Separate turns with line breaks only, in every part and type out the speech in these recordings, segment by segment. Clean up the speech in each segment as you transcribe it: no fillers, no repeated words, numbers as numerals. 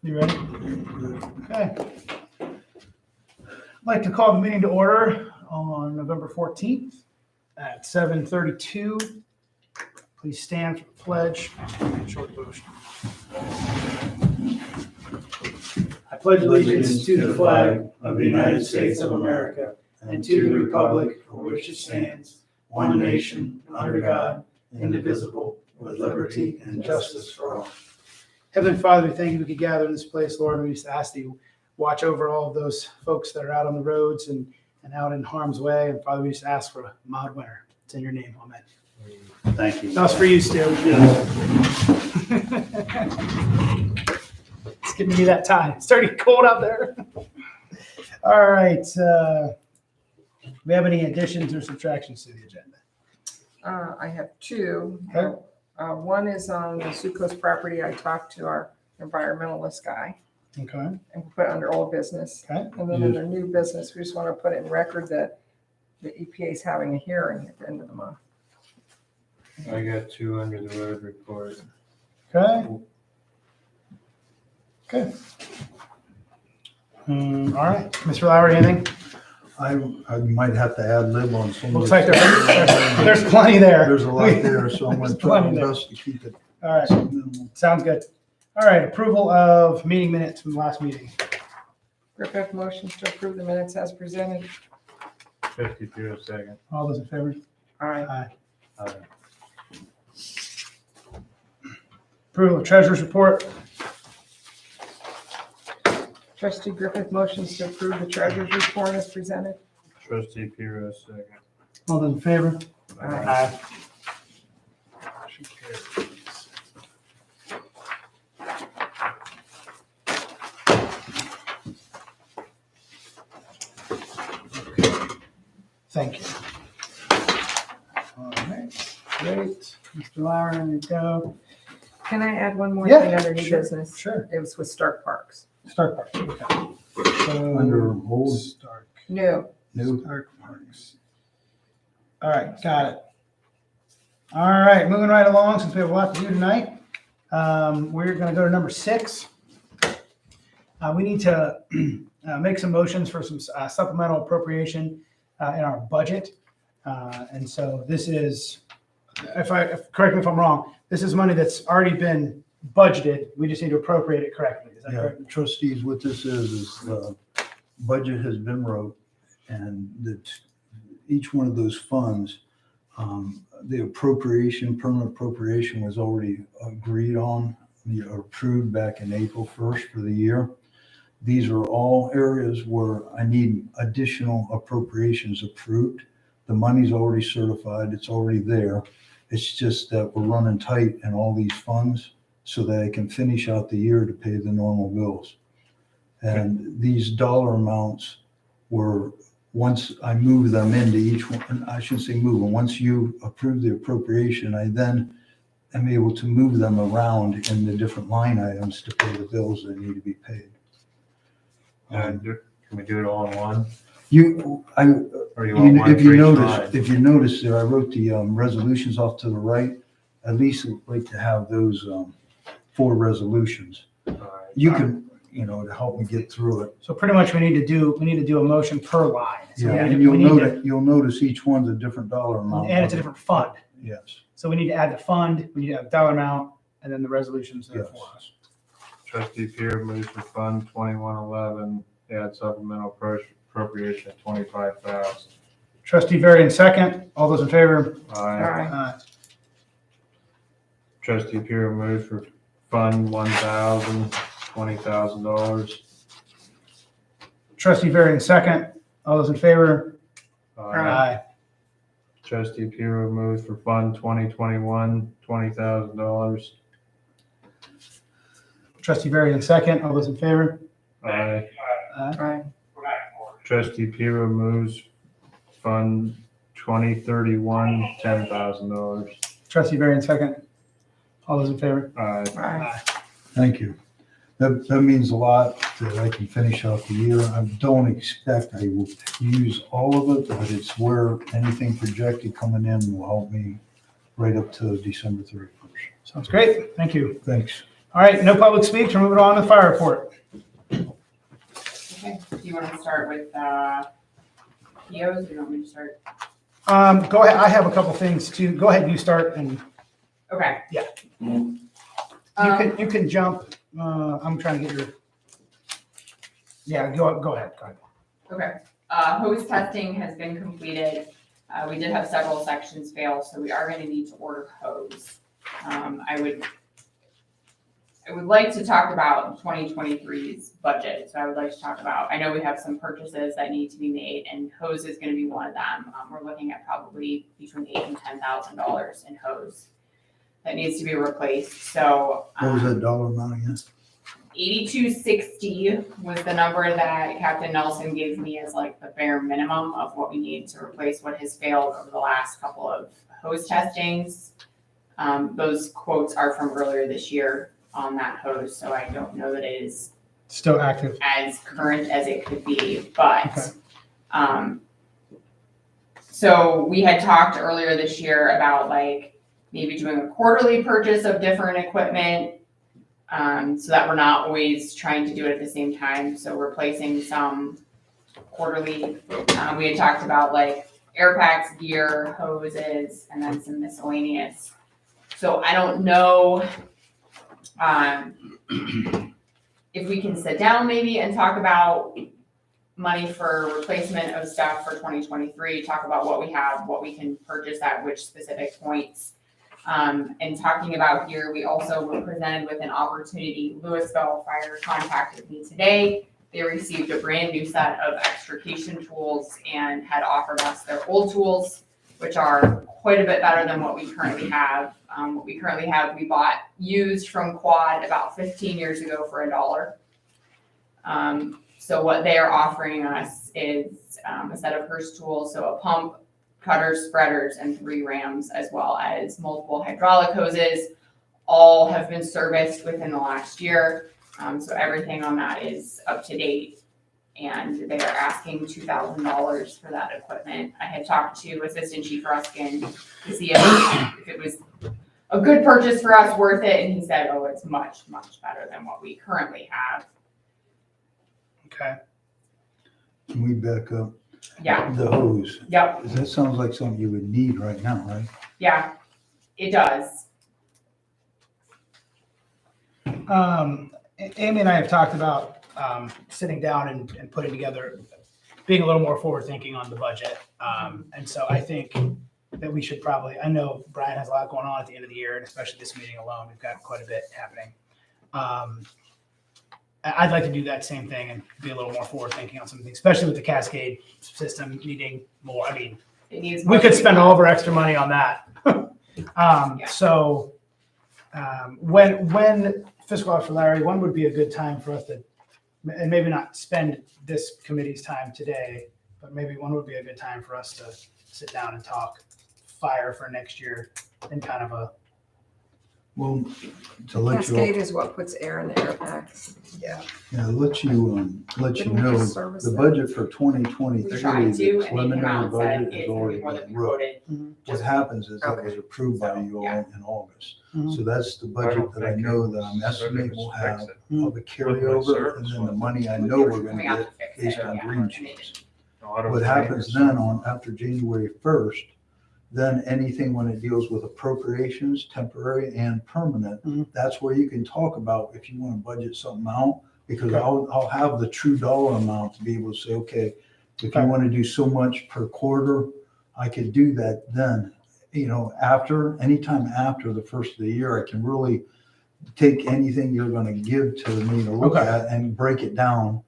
You ready? Okay. I'd like to call the meeting to order on November 14th at 7:32. Please stand for the pledge. Short motion. I pledge allegiance to the flag of the United States of America and to the republic for which it stands, one nation, under God, indivisible, with liberty and justice for all. Heavenly Father, we thank you we could gather in this place, Lord. We just ask that you watch over all of those folks that are out on the roads and out in harm's way. And Father, we just ask for a mild winter. It's in your name. Amen.
Thank you.
That was for you, Stu. It's getting to be that time. It's starting to get cold out there. All right. Do we have any additions or subtractions to the agenda?
I have two.
Okay.
One is on the Sucos property. I talked to our environmentalist guy
Okay.
and we'll put it under old business.
Okay.
And then under new business, we just want to put it in record that the EPA is having a hearing at the end of the month.
I got two under the road report.
Okay. Okay. All right. Mr. Lowry, anything?
I might have to add lib on some.
Looks like there's plenty there.
There's a lot there, so I'm going
There's
to try
plenty
my
there.
best to keep it
All right.
minimal.
Sounds good. All right. Approval of meeting minutes from the last meeting.
Griffith motions to approve the minutes as presented.
52 second.
All those in favor?
All right.
Aye. Approval of treasurer's report.
Trustee Griffith motions to approve the treasurer's report as presented.
Trustee Piro, second.
All those in favor?
Aye.
Motion carries. Thank you. All right, great. Mr. Lauer, there you go.
Can I add one more
Yeah,
thing under new
sure,
business?
sure.
It was with Stark Parks.
Stark Parks. Okay. So,
Under old.
Stark.
No,
New.
Stark Parks. All right, got it. All right, moving right along, since we have a lot to do tonight. We're going to go to number 6. We need to make some motions for some supplemental appropriation in our budget. And so this is, correct me if I'm wrong, this is money that's already been budgeted. We just need to appropriate it correctly. Is that
Yeah,
correct?
trustees, what this is the budget has been wrote, and that each one of those funds, the appropriation, permanent appropriation was already agreed on, approved back in April 1st for the year. These are all areas where I need additional appropriations approved. The money's already certified, it's already there. It's just that we're running tight in all these funds so that I can finish out the year to pay the normal bills. And these dollar amounts were, once I move them into each one, I shouldn't say move them, once you approve the appropriation, I then am able to move them around in the different line items to pay the bills that need to be paid.
Can we do it all in one?
If
Or you want
you
one for each
notice,
line?
if you notice there, I wrote the resolutions off to the right. At least I'd like to have those 4 resolutions.
All right.
You can, to help me get through it.
So pretty much we need to do a motion per line. So
Yeah,
we
and
need
you'll notice each one's a different dollar amount.
and it's a different fund.
Yes.
So we need to add the fund, we need to have the dollar amount, and then the resolutions there for us.
Trustee Piro moves for Fund 2111, add supplemental appropriation of 25,000.
Trustee Varian, second. All those in favor?
Aye.
Aye.
Trustee Piro moves for Fund 1000, $20,000.
Trustee Varian, second. All those in favor?
Aye. Trustee Piro moves for Fund 2021, $20,000.
Trustee Varian, second. All those in favor?
Aye.
aye.
Trustee Piro moves Fund 2031, $10,000.
Trustee Varian, second. All those in favor?
Aye.
Aye.
Thank you. That means a lot that I can finish out the year. I don't expect I will use all of it, but it's where anything projected coming in will help me right up to December 31st.
Sounds great. Thank you.
Thanks.
All right, no public speaks. We're moving on to the fire report.
Okay, do you want to start with POs, or do you want me to start?
Go ahead. I have a couple things too. Go ahead. You start, and
Okay.
Yeah.
Um,
you can jump. I'm trying to get your. Yeah, go ahead. Go ahead.
Okay, hose testing has been completed. We did have several sections fail, so we are gonna need to order hose. I would like to talk about 2023's budget, so I would like to talk about, I know we have some purchases that need to be made, and hose is gonna be one of them. We're looking at probably between $8,000 and $10,000 in hose that needs to be replaced, so.
What was that dollar amount again?
8260 was the number that Captain Nelson gave me as like the bare minimum of what we need to replace what has failed over the last couple of hose testings. Those quotes are from earlier this year on that hose, so I don't know that it is
Still active.
as current as it could be, but,
Okay.
so we had talked earlier this year about like maybe doing a quarterly purchase of different equipment, so that we're not always trying to do it at the same time, so replacing some quarterly. We had talked about like air packs, gear, hoses, and then some miscellaneous. So I don't know, if we can sit down maybe and talk about money for replacement of stuff for 2023, talk about what we have, what we can purchase at which specific points. And talking about here, we also were presented with an opportunity. Louisville Fire contacted me today. They received a brand new set of extrication tools and had offered us their old tools, which are quite a bit better than what we currently have. What we currently have, we bought used from Quad about 15 years ago for $1. So what they are offering us is a set of Hurst tools, so a pump, cutters, spreaders, and 3 rams, as well as multiple hydraulic hoses. All have been serviced within the last year, so everything on that is up to date. And they are asking $2,000 for that equipment. I had talked to Assistant Chief Ruskin to see if it was a good purchase for us, worth it, and he said, oh, it's much, much better than what we currently have.
Okay.
Can we back up?
Yeah,
The hose.
yep,
That sounds like something you would need right now, right?
yeah, it does.
Amy and I have talked about sitting down and putting together, being a little more forward thinking on the budget. And so I think that we should probably, I know Brian has a lot going on at the end of the year, and especially this meeting alone, we've got quite a bit happening. I'd like to do that same thing and be a little more forward thinking on something, especially with the Cascade system needing more. I mean,
It needs.
we could spend all of our extra money on that.
Yeah.
So when fiscal officer Larry, when would be a good time for us to, and maybe not spend this committee's time today, but maybe when would be a good time for us to sit down and talk fire for next year in kind of a,
Well, to let
Cascade
you,
is what puts air in the air packs.
yeah, let you know,
Didn't we just service
the
that?
budget for
We
2023,
tried to,
the
and they came
preliminary
out and said
budget
it's
is
gonna be
already
more than
been
we
wrote.
quoted.
What happens is that was
Okay.
approved by
So,
you
yeah.
all in August.
Mhm.
So that's the budget that I know that I'm estimating we'll have of a
With
carryover,
my
and then the
service
money I know we're gonna
Coming out
get
to fix
based
it,
on
yeah,
green
and it
shoots.
Auto
What happens
trainers.
then after January 1st, then anything when it deals with appropriations, temporary and permanent,
Mhm.
that's where you can talk about if you want to budget something out, because
Okay.
I'll have the true dollar amount to be able to say, okay, if you
Okay.
want to do so much per quarter, I could do that then. Anytime after the first of the year, I can really take anything you're going to give to me to look
Okay.
at and break it down.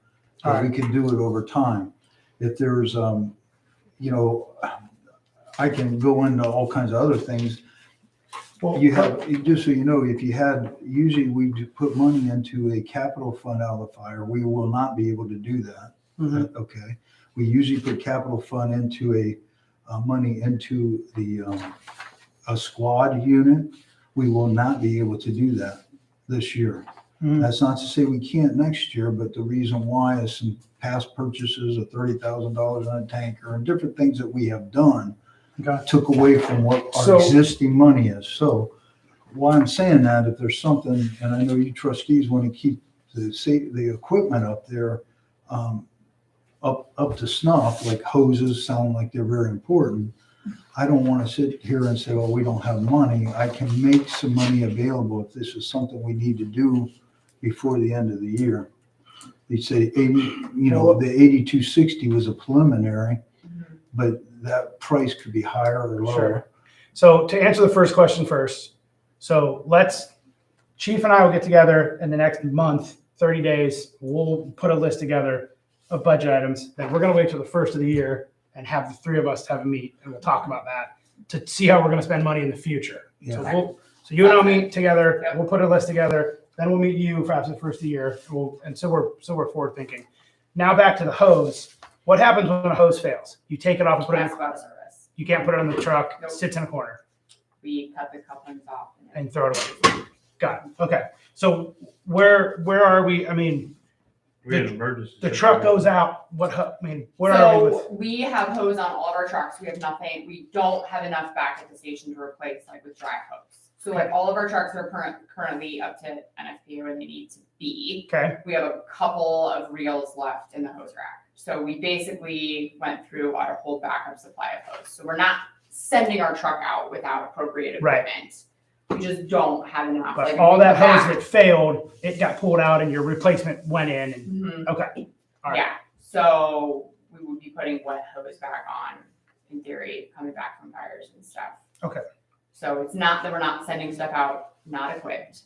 All
And we can do it over time. If there's, I can go into all kinds of other things.
well,
You have, just so you know, if you had, usually we do put money into a capital fund out of the fire. We will not be able to do that.
Mhm.
Okay. We usually put capital fund into money into a squad unit. We will not be able to do that this year.
Mhm.
That's not to say we can't next year, but the reason why is some past purchases of $30,000 on a tanker and different things that we have done
Okay.
took away from what our
So-
existing money is. So why I'm saying that, if there's something, and I know you trustees want to keep the equipment up there, up to snuff, like hoses sound like they're very important. I don't want to sit here and say, well, we don't have money. I can make some money available if this is something we need to do before the end of the year. They say 80, the 8260 was a preliminary, but that price could be higher or lower.
Sure. So to answer the first question first, so Chief and I will get together in the next month, 30 days. We'll put a list together of budget items. Then we're going to wait till the first of the year and have the three of us have a meet, and we'll talk about that to see how we're going to spend money in the future.
Yeah.
So you and I'll meet together. We'll put a list together. Then we'll meet you perhaps the first of the year. So we're forward thinking. Now back to the hose. What happens when a hose fails? You take it off and put it in.
That's out of service.
You can't put it on the truck.
Nope.
It sits in a corner
We cut the couplings off.
and throw it away. Got it. Okay. So where are we? I mean,
We had an emergency.
the truck goes out. Where are we with?
So we have hose on all of our trucks. We have nothing, we don't have enough back at the station to replace like with dry hose. So like all of our trucks are currently up to NFPA where they need to be.
Okay.
We have a couple of reels left in the hose rack. So we basically went through our whole backup supply of hose. So we're not sending our truck out without appropriate
Right.
equipment. We just don't have enough.
But
Like,
all
we
that
go
hose
back-
that failed, it got pulled out and your replacement went in. And
Mhm.
okay. All right.
Yeah, so we would be putting wet hose back on, in theory, coming back from fires and stuff.
Okay.
So it's not that we're not sending stuff out not equipped.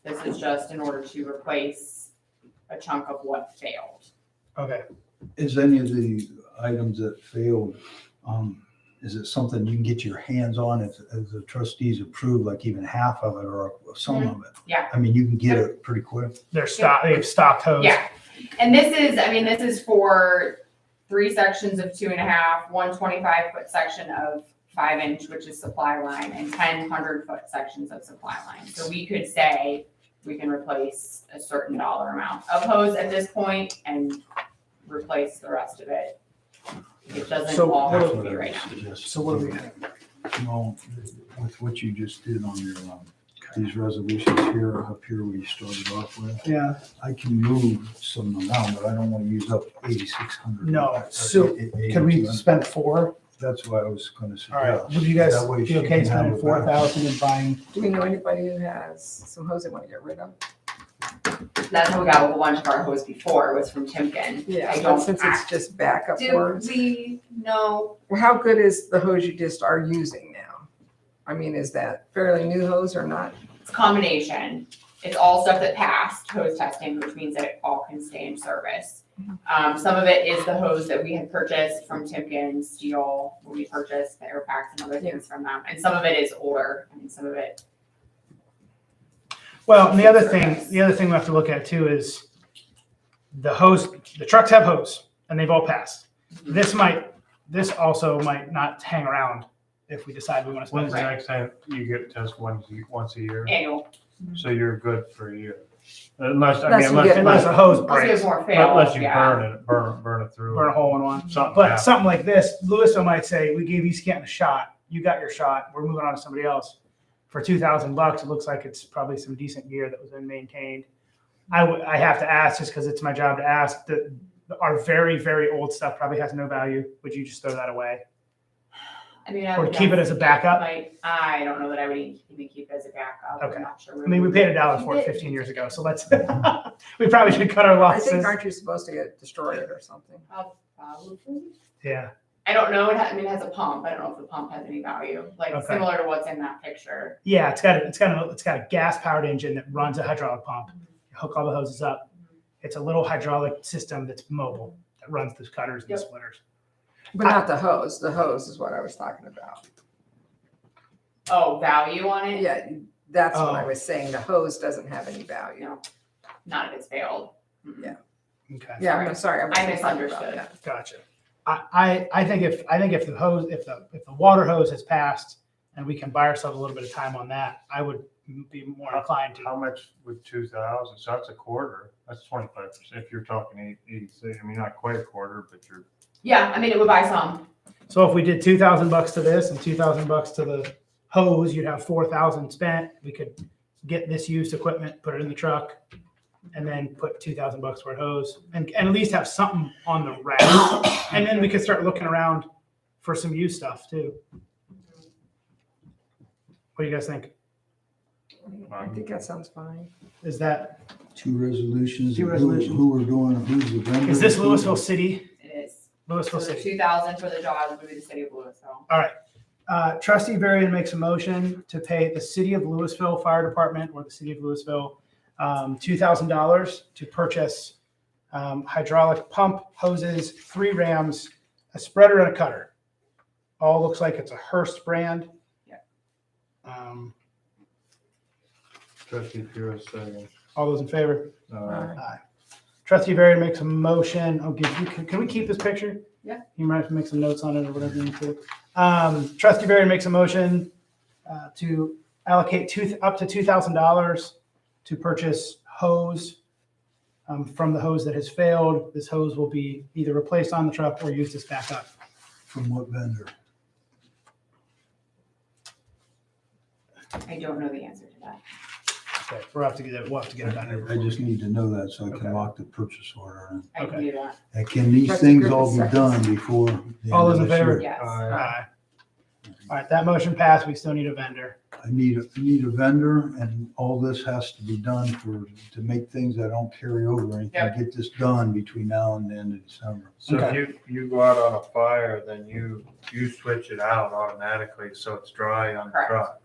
This is just in order to replace a chunk of what failed.
Okay.
Is any of the items that failed, is it something you can get your hands on if the trustees approve, like even half of it or some of it?
Yeah.
I mean, you can get it pretty quick.
They're they've stocked hose.
Yeah, and this is for 3 sections of 2.5, one 25-foot section of 5-inch, which is supply line, and 10 100-foot sections of supply line. So we could say we can replace a certain dollar amount of hose at this point and replace the rest of it. It doesn't
So
all
what
have
do-
to be right now.
So what do we have?
Well, with what you just did on your, these resolutions here, up here where you started off with,
Yeah.
I can move some amount, but I don't want to use up 8,600.
No. So could we spend 4?
That's what I was going to
All right.
suggest.
Would you guys
That way
be
she
okay
can have
spending
it back.
4,000 and buying?
Do we know anybody who has some hose they want to get rid of?
That's how we got a bunch of our hose before, was from Timken. I
But
don't
since it's just backup
Do
hose.
we know?
Well, how good is the hose you just are using now? I mean, is that fairly new hose or not?
It's a combination. It's all stuff that passed hose testing, which means that it all can stay in service. Some of it is the hose that we had purchased from Timken Steel when we purchased the air packs and other things from them. And some of it is older. I mean, some of it.
Well, and the other thing we have to look at too is the hose. The trucks have hose, and they've all passed. This also might not hang around if we decide we want to spend
When's the
it.
next time you get tested once a year?
Annual.
So you're good for a year. Unless
Unless a hose
Unless we
breaks,
have more fail.
unless you
Yeah.
burn it through.
burn a hole in one.
Something
But
happens.
something like this, Louisville might say, we gave East Canton a shot. You got your shot. We're moving on to somebody else. For $2,000, it looks like it's probably some decent gear that was been maintained. I have to ask just because it's my job to ask that our very, very old stuff probably has no value. Would you just throw that away?
I mean, I
Or
would
keep it as a backup?
I don't know that I would even keep it as a backup.
Okay.
I'm not sure.
I mean, we paid $1 for it 15 years ago, so let's, we probably should cut our
I think,
losses.
aren't you supposed to get destroyed or something?
Probably.
Yeah,
I don't know. It has a pump. I don't know if the pump has any value, like
Okay.
similar to what's in that picture.
yeah, it's got a gas powered engine that runs a hydraulic pump. You hook all the hoses up. It's a little hydraulic system that's mobile that runs the cutters and
Yep.
splitters.
But not the hose. The hose is what I was talking about.
Oh, value on it?
Yeah, that's what I
Oh.
was saying. The hose doesn't have any value.
No. Not if it's failed. Mm-mm.
Yeah.
Okay.
Yeah, I'm sorry.
I
wasn't talking about
misunderstood.
that.
Gotcha. I think if the hose, if the water hose has passed and we can buy ourselves a little bit of time on that, I would be more inclined to.
How much with 2,000? So that's a quarter. That's 25%. If you're talking 86, I mean, not quite a quarter, but you're.
Yeah, I mean, it would buy some.
So if we did $2,000 to this and $2,000 to the hose, you'd have 4,000 spent. We could get this used equipment, put it in the truck, and then put $2,000 for a hose, and at least have something on the rack. And then we could start looking around for some used stuff too. What do you guys think?
I think that sounds fine.
Is that,
Two resolutions.
Two resolutions.
Who we're doing, who's the vendor?
is this Louisville City?
It is.
Louisville
So the
City.
2,000 for the job would be the city of Louisville.
All right. Trustee Varian makes a motion to pay the City of Louisville Fire Department or the City of Louisville $2,000 to purchase hydraulic pump, hoses, 3 rams, a spreader, and a cutter. All looks like it's a Hearst brand.
Yep.
Trustee Pure, second.
All those in favor?
Aye.
Trustee Varian makes a motion. I'll give you, can we keep this picture?
Yeah.
You might have to make some notes on it or whatever you need to. Trustee Varian makes a motion to allocate up to $2,000 to purchase hose from the hose that has failed. This hose will be either replaced on the truck or used as backup.
From what vendor?
I don't know the answer to that.
Okay, we'll have to get it back.
I just need to know that so I
Okay.
can lock the purchase order in.
I can do that.
And can these
Trustee
things
Griffin
all be
seconds.
done before? the
All
end
those
of
in
this
favor?
year?
Yes.
Aye. All right, that motion passed. We still need a vendor.
I need a vendor, and all this has to be done to make things that don't carry over or anything.
Yep.
Get this done between now and the end of December.
So
Okay.
if you go out on a fire, then you switch it out automatically so it's dry on the
Correct.
truck.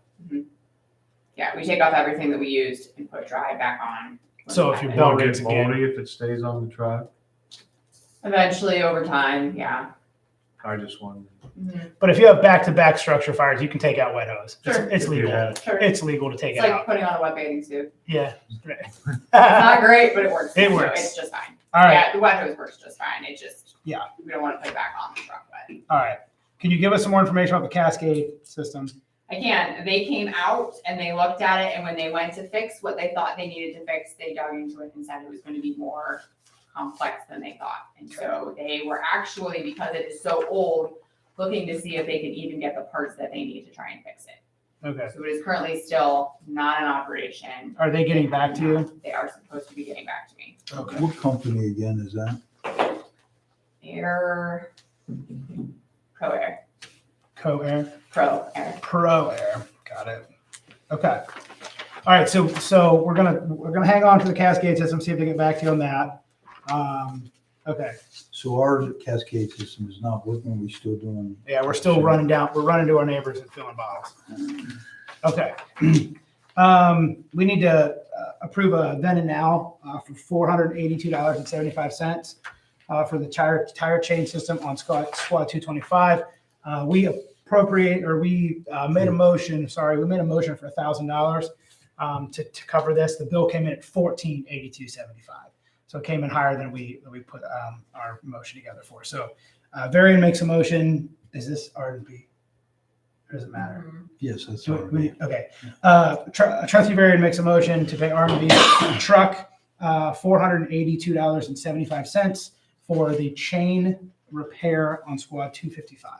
Yeah, we take off everything that we used and put dry back on. when
So
we
if
have
your
it.
belt
Won't
rigs
get
again.
moldy if it stays on the truck.
Eventually, over time, yeah.
I just wondered.
But if you have back-to-back structure fires, you can take out wet hose.
Sure.
It's
If you
legal.
had-
Sure.
It's legal to take
It's
it
like
out.
putting on a wet bathing suit.
Yeah.
Not great, but it works.
It
So
works.
It's just fine.
All right.
Yeah, the wet hose works just fine. It just,
Yeah.
we don't want to put it back on the truck wet.
All right. Can you give us some more information about the Cascade system?
I can. They came out and they looked at it, and when they went to fix what they thought they needed to fix, they dug into it and said it was going to be more complex than they thought. And so they were actually, because it is so old, looking to see if they could even get the parts that they need to try and fix it.
Okay.
So it is currently still not in operation.
Are they getting back to you?
They are supposed to be getting back to me.
Okay.
What company again is that?
Air Pro Air.
Co-Air?
Pro Air.
Pro Air. Got it. Okay. All right. So we're gonna hang on to the Cascade system, see if they get back to you on that. Okay.
So our Cascade system is not working, we still doing?
Yeah, we're still running to our neighbors and filling bottles. Okay. We need to approve a then and now for $482.75 for the tire chain system on squad 225. We made a motion for $1,000 to cover this. The bill came in at $1,482.75. So it came in higher than we put our motion together for. So Varian makes a motion. Is this R&B? Or does it matter?
Yes, that's
So
all.
okay. Trustee Varian makes a motion to pay R&B truck $482.75 for the chain repair on squad 255.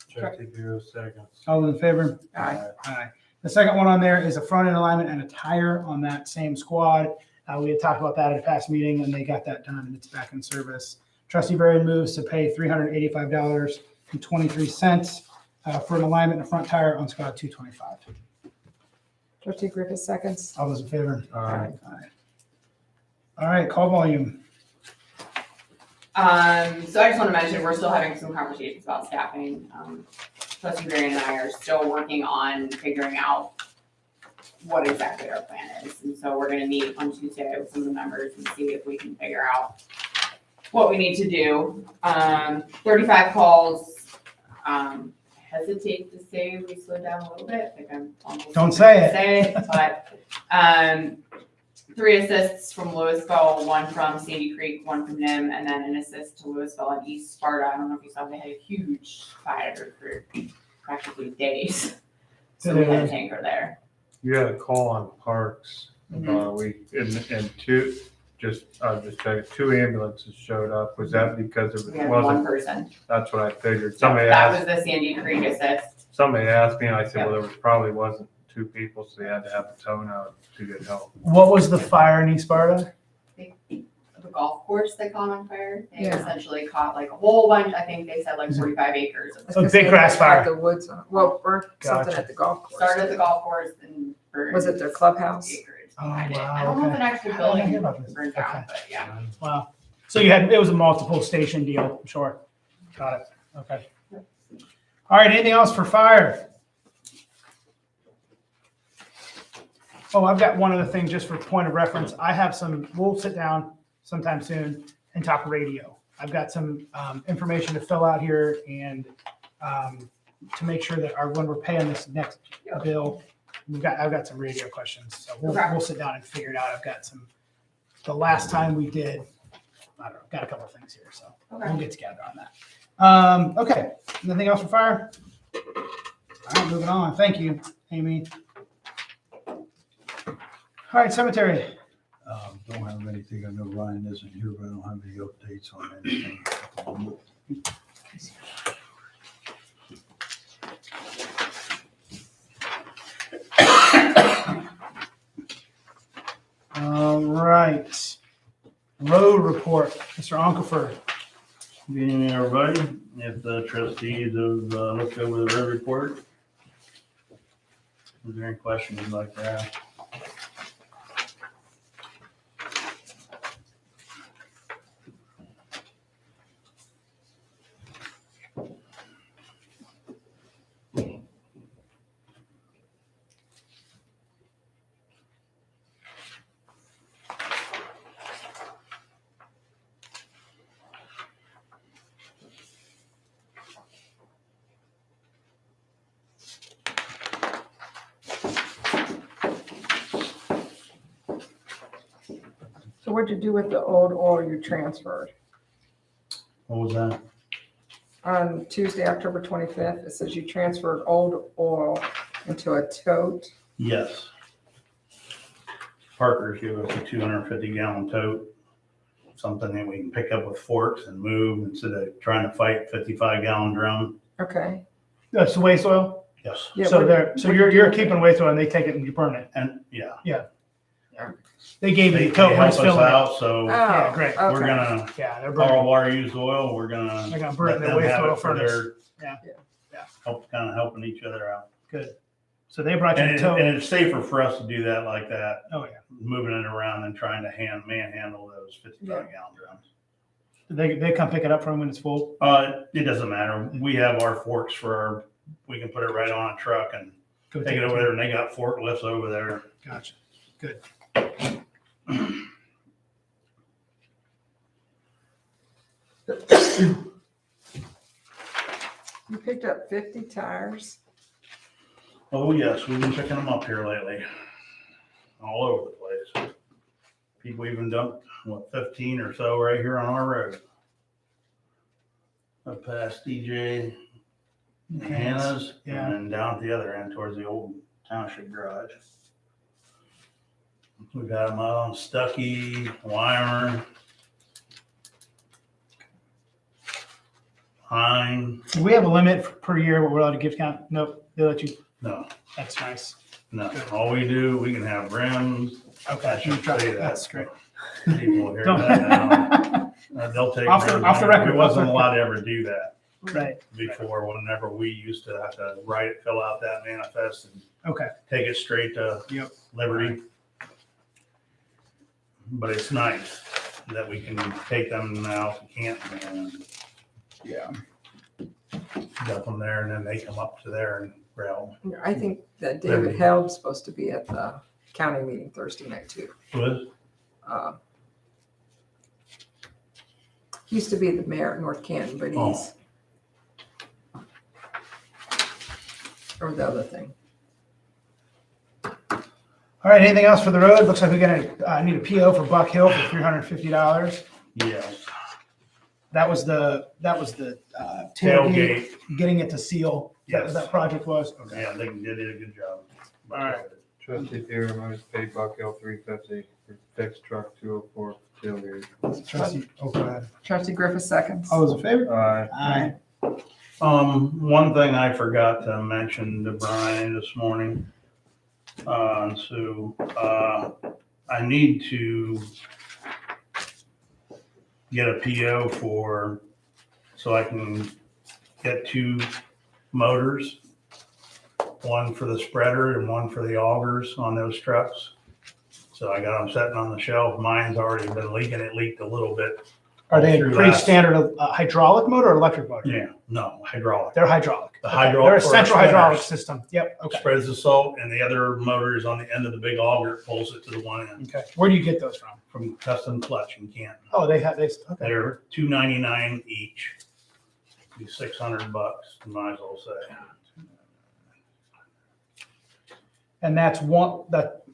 Trustee Pure, seconds.
All in favor?
Aye.
Aye. The second one on there is a front end alignment and a tire on that same squad. We had talked about that at a past meeting and they got that done and it's back in service. Trustee Varian moves to pay $385.23 for an alignment and a front tire on squad 225.
Trustee Griffin seconds.
All those in favor?
Aye.
Aye. All right, call volume.
So I just want to mention, we're still having some conversations about staffing. Trustee Varian and I are still working on figuring out what exactly our plan is. And so we're gonna meet on Tuesday with some of the members and see if we can figure out what we need to do. 35 calls, hesitate to say we slowed down a little bit, I think I'm almost.
Don't say it.
Say it, but, 3 assists from Louisville, 1 from Sandy Creek, 1 from NIM, and then an assist to Louisville and East Sparta. I don't know if you saw, they had a huge fire for practically days. So we had a tanker there.
You had a call on Parks about a week, and two checking, 2 ambulances showed up. Was that because
We
it
had 1
wasn't?
person.
That's what I figured. Somebody
That was
asked,
the Sandy Creek assist.
somebody asked me, and I said, well, there probably wasn't two people, so they had to have the tone out to get help.
What was the fire in East Sparta?
The golf course that caught on fire, they
Yeah.
essentially caught like a whole bunch, I think they said like 45 acres. Of
A big grass fire.
The woods, well, burnt something
Gotcha.
at the golf course.
Started at the golf course and burned.
Was it their clubhouse?
Acres
Oh,
behind it.
wow,
I don't know if
okay.
an actual
How did I
building
hear about this?
burned
Okay.
down, but yeah.
Wow. So it was a multiple station deal, I'm sure. Got it. Okay. All right, anything else for fire? Oh, I've got one other thing just for point of reference. We'll sit down sometime soon and talk radio. I've got some information to fill out here and to make sure that when we're paying this next bill, I've got some radio questions. So
Okay.
we'll sit down and figure it out. I've got the last time we did, I don't know, got a couple of things here, so we'll
Okay.
get together on that. Okay, nothing else for fire? All right, moving on. Thank you, Amy. All right, cemetery.
Don't have anything. I know Ryan isn't here, but I don't have any updates on anything.
All right. Road report, Mr. Onkefer.
Good evening, everybody. If the trustees have looked over the road report, is there any questions you'd like to ask?
So what'd you do with the old oil you transferred?
What was that?
On Tuesday, October 25th, it says you transferred old oil into a tote.
Yes. Parker's gave us a 250-gallon tote, something that we can pick up with forks and move instead of trying to fight 55-gallon drum.
Okay.
That's the waste oil?
Yes.
Yeah,
So
what-
you're keeping waste oil and they take it and you burn it.
And yeah,
They gave you
they
the tote, we're
help
just
us
filling it.
out, so
Yeah, great.
Oh,
we're
okay.
gonna,
Yeah, they're burning.
Carl Bar used oil, we're gonna
They're gonna burn
let
it in the
them
waste
have
oil
it for
furnace.
their,
Yeah.
kind of helping each other out.
Good. So they brought you
And
a
it-
tote.
and it's safer for us to do that like that,
Oh, yeah.
moving it around and trying to manhandle those 55-gallon drums.
They come pick it up from when it's full?
It doesn't matter. We have our forks we can put it right on a truck and
Go
take it over there, and they got forklifts over there.
Gotcha. Good.
You picked up 50 tires.
Oh, yes, we've been picking them up here lately, all over the place. People even dumped, 15 or so right here on our road. Up past DJ and Hannah's,
Yeah.
and then down at the other end towards the old township garage. We've got them out on Stuckey, Weimer, Hine.
Do we have a limit per year what we're allowed to gift count? Nope. They let you.
No,
That's nice.
no. All we do, we can have rims.
Okay.
I should say that.
That's great.
People hear
Don't-
that now. They'll take.
Off the
rims.
record.
We wasn't allowed to ever do that
Right.
before. Whenever we used to have to fill out that manifest and
Okay.
take it straight to
Yep.
Liberty. But it's nice that we can take them now to Canton and
Yeah.
dump them there, and then they come up to there and grab
I think that David
Liberty.
Helb's supposed to be at the county meeting Thursday night too.
them.
Uh, he used to be the mayor of North Canton, but he's or the other thing.
All right. Anything else for the road? Looks like we're gonna need a PO for Buck Hill for $350.
Yes.
That was the tailgate,
Tailgate.
getting it to seal.
Yes.
That project was. Okay.
Yeah, they did a good job.
All right.
Trustee Theodore moves to pay Buck Hill $350 for fixed truck 204 tailgate.
Trustee, oh, go ahead.
Trustee Griffith seconds.
All those in favor?
Aye.
Aye.
One thing I forgot to mention to Brian this morning, I need to get a PO so I can get 2 motors, one for the spreader and one for the augers on those trucks. So I got them sitting on the shelf. Mine's already been leaking. It leaked a little bit.
Are they
Through
pretty
last-
standard hydraulic motor or electric motor?
Yeah, no, hydraulic.
They're hydraulic.
The
Okay.
hydraulic
They're a
or
central
spinners.
hydraulic system. Yep. Okay.
Spreads the salt, and the other motor is on the end of the big auger, pulls it to the one end.
Okay. Where do you get those from?
Custom Clutch in Canton.
Oh, they have, okay.
They're $299 each. Be $600, you might as well say.
And that's one,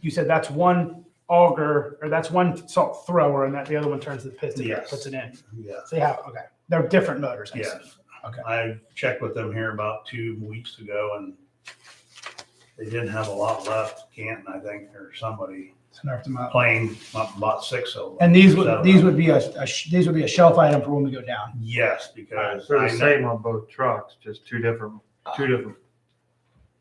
you said that's one auger, or that's one salt thrower, and that the other one turns the piston, and
Yes.
puts it in.
Yeah.
So you have, okay. They're different motors. I see.
Yes.
Okay.
I checked with them here about 2 weeks ago, and they didn't have a lot left. Canton, I think, or somebody
So knock them out.
plain bought 6 of them.
And these
So,
would be these would be a shelf item for when we go down.
Yes, because
They're
I
the
know
same on both trucks, just two different.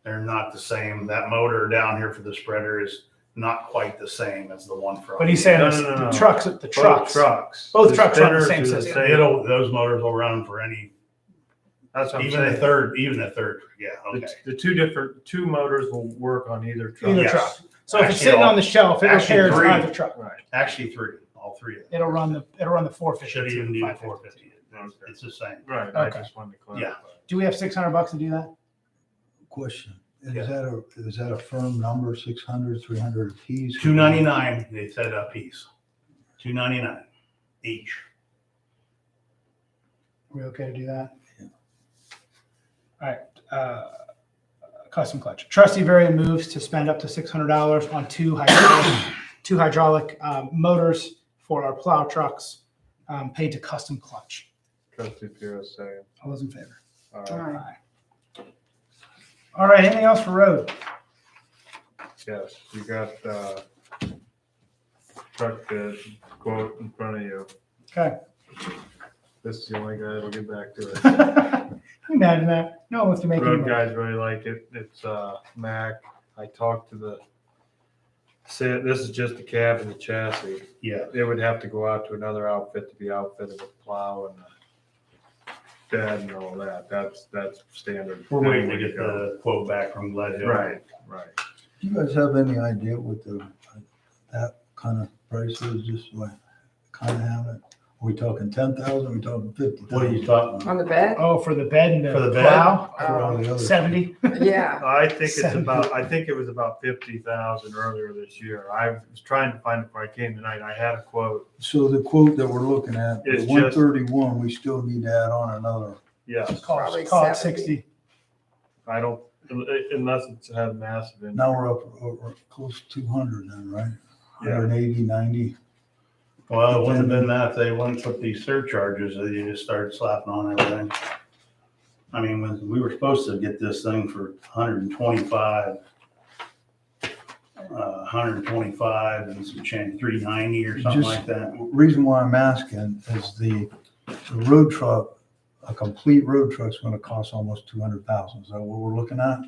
they're not the same. That motor down here for the spreader is not quite the same as the one for.
But he's saying
No,
it's
no, no,
the
no.
trucks, the
Both
trucks.
trucks.
Both trucks run the
spinners
same
are
system.
Those motors will run for any,
That's what I'm
even the
saying.
third, yeah, okay.
The two motors will work on either truck.
Either
Yes.
truck. So if it's
Actually,
sitting
all-
on the shelf, it
actually
repairs
3.
either truck.
Right.
Actually 3, all 3 of them.
It'll run the 450.
Should even do the
550.
450.
Okay.
It's the same.
Right, I
Okay.
just wanted to clarify.
Do we have $600 to do that?
Question,
Yeah.
is that a firm number, 600, 300 apiece?
$299, they said a piece. $299 each.
Are we okay to do that?
Yeah.
All right, custom clutch. Trustee Varian moves to spend up to $600 on two hydraulic motors for our plow trucks, paid to custom clutch.
Trustee Pierce saying.
All those in favor?
All
All
right.
right.
All right, anything else for road?
Yes, you got, truck bid quote in front of you.
Okay.
This is the only guy that'll get back to it.
Imagine that. No one wants to make any
Road
money.
guys really like it. It's, Mac. I talked to this is just the cab and the chassis.
Yeah.
It would have to go out to another outfit to be outfitted with plow and the bed and all that. That's standard.
We're waiting to get the quote back from Glad Hill.
Right, right.
Do you guys have any idea what that kind of price is, just so I kind of have it? Are we talking 10,000, are we talking 50,000?
What are you talking about?
On the bed?
Oh, for the bed and
For the
the
bed?
plow?
For all the other-
70?
Yeah.
I think it's
Seven.
I think it was about 50,000 earlier this year. I was trying to find it before I came tonight. I had a quote.
So the quote that we're looking at, the
It's just-
131, we still need to add on another.
Yes,
Probably
Call it
70.
60.
I don't, unless it's had massive.
Now we're up close to 200 then, right?
Yeah.
180, 90.
Well, it wouldn't have been that if they wouldn't put these surcharges that you just started slapping on everything. I mean, we were supposed to get this thing for 125, 125 and some change, 390 or something
Just-
like that.
Reason why I'm asking is the road truck, a complete road truck's gonna cost almost 200,000. Is that what we're looking at?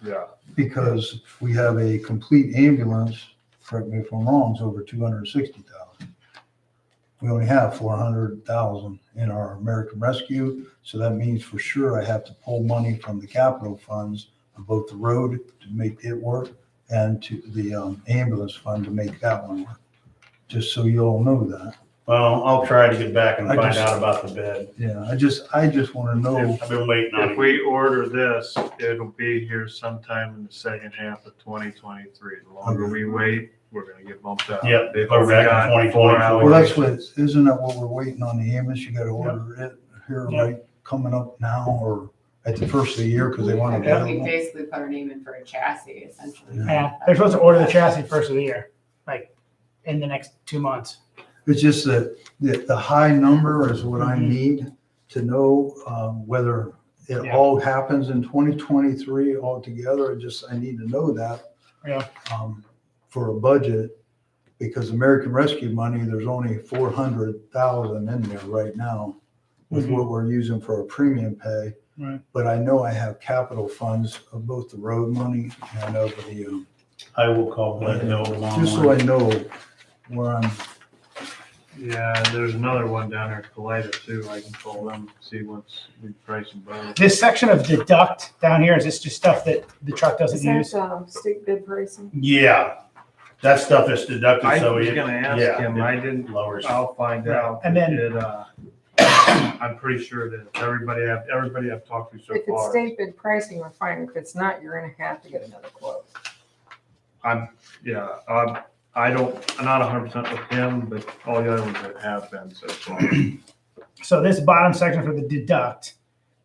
Yeah,
Because we have a complete ambulance, correct me if I'm wrong, is over 260,000. We only have 400,000 in our American Rescue, so that means for sure I have to pull money from the capital funds on both the road to make it work and to the ambulance fund to make that one work. Just so you all know that.
Well, I'll try to get back and
I
find
just-
out about the bed.
Yeah, I just want to know.
I've been waiting on
if
it.
we order this, it'll be here sometime in the second half of 2023. The longer we wait, we're gonna get bumped out.
Yep,
They've
we're
only
back in
got
2024.
4 hours.
Well, that's what, isn't that what we're waiting on the ambulance? You gotta order it here,
Yep.
right, coming up now or at the first of the year because they want to
Yeah.
get
We
it.
basically put our name in for a chassis, essentially.
Yeah, they're supposed to order the chassis first of the year, like in the next 2 months.
It's just that the high number is what I
Mhm.
need to know whether it
Yeah.
all happens in 2023 altogether. I need to know that.
Yeah.
For a budget, because American Rescue money, there's only 400,000 in there right now with
Mhm.
what we're using for our premium pay.
Right.
But I know I have capital funds of both the road money and of the,
I will call Glen Hill tomorrow.
just so I know where I'm,
Yeah, there's another one down there at Kalita too. I can call them, see what's the price of both.
This section of deduct down here, is this just stuff that the truck doesn't
Is
use?
that state bid pricing?
Yeah, that stuff is deducted,
I
so
was
it,
gonna ask
yeah,
him,
it
I didn't,
lowers.
I'll find out.
And then-
I'm pretty sure that everybody I've talked to so
If it's
far,
state bid pricing, we're fine. If it's not, you're gonna have to get another quote.
I'm not 100% with him, but all the other ones that have been so far.
So this bottom section for the deduct,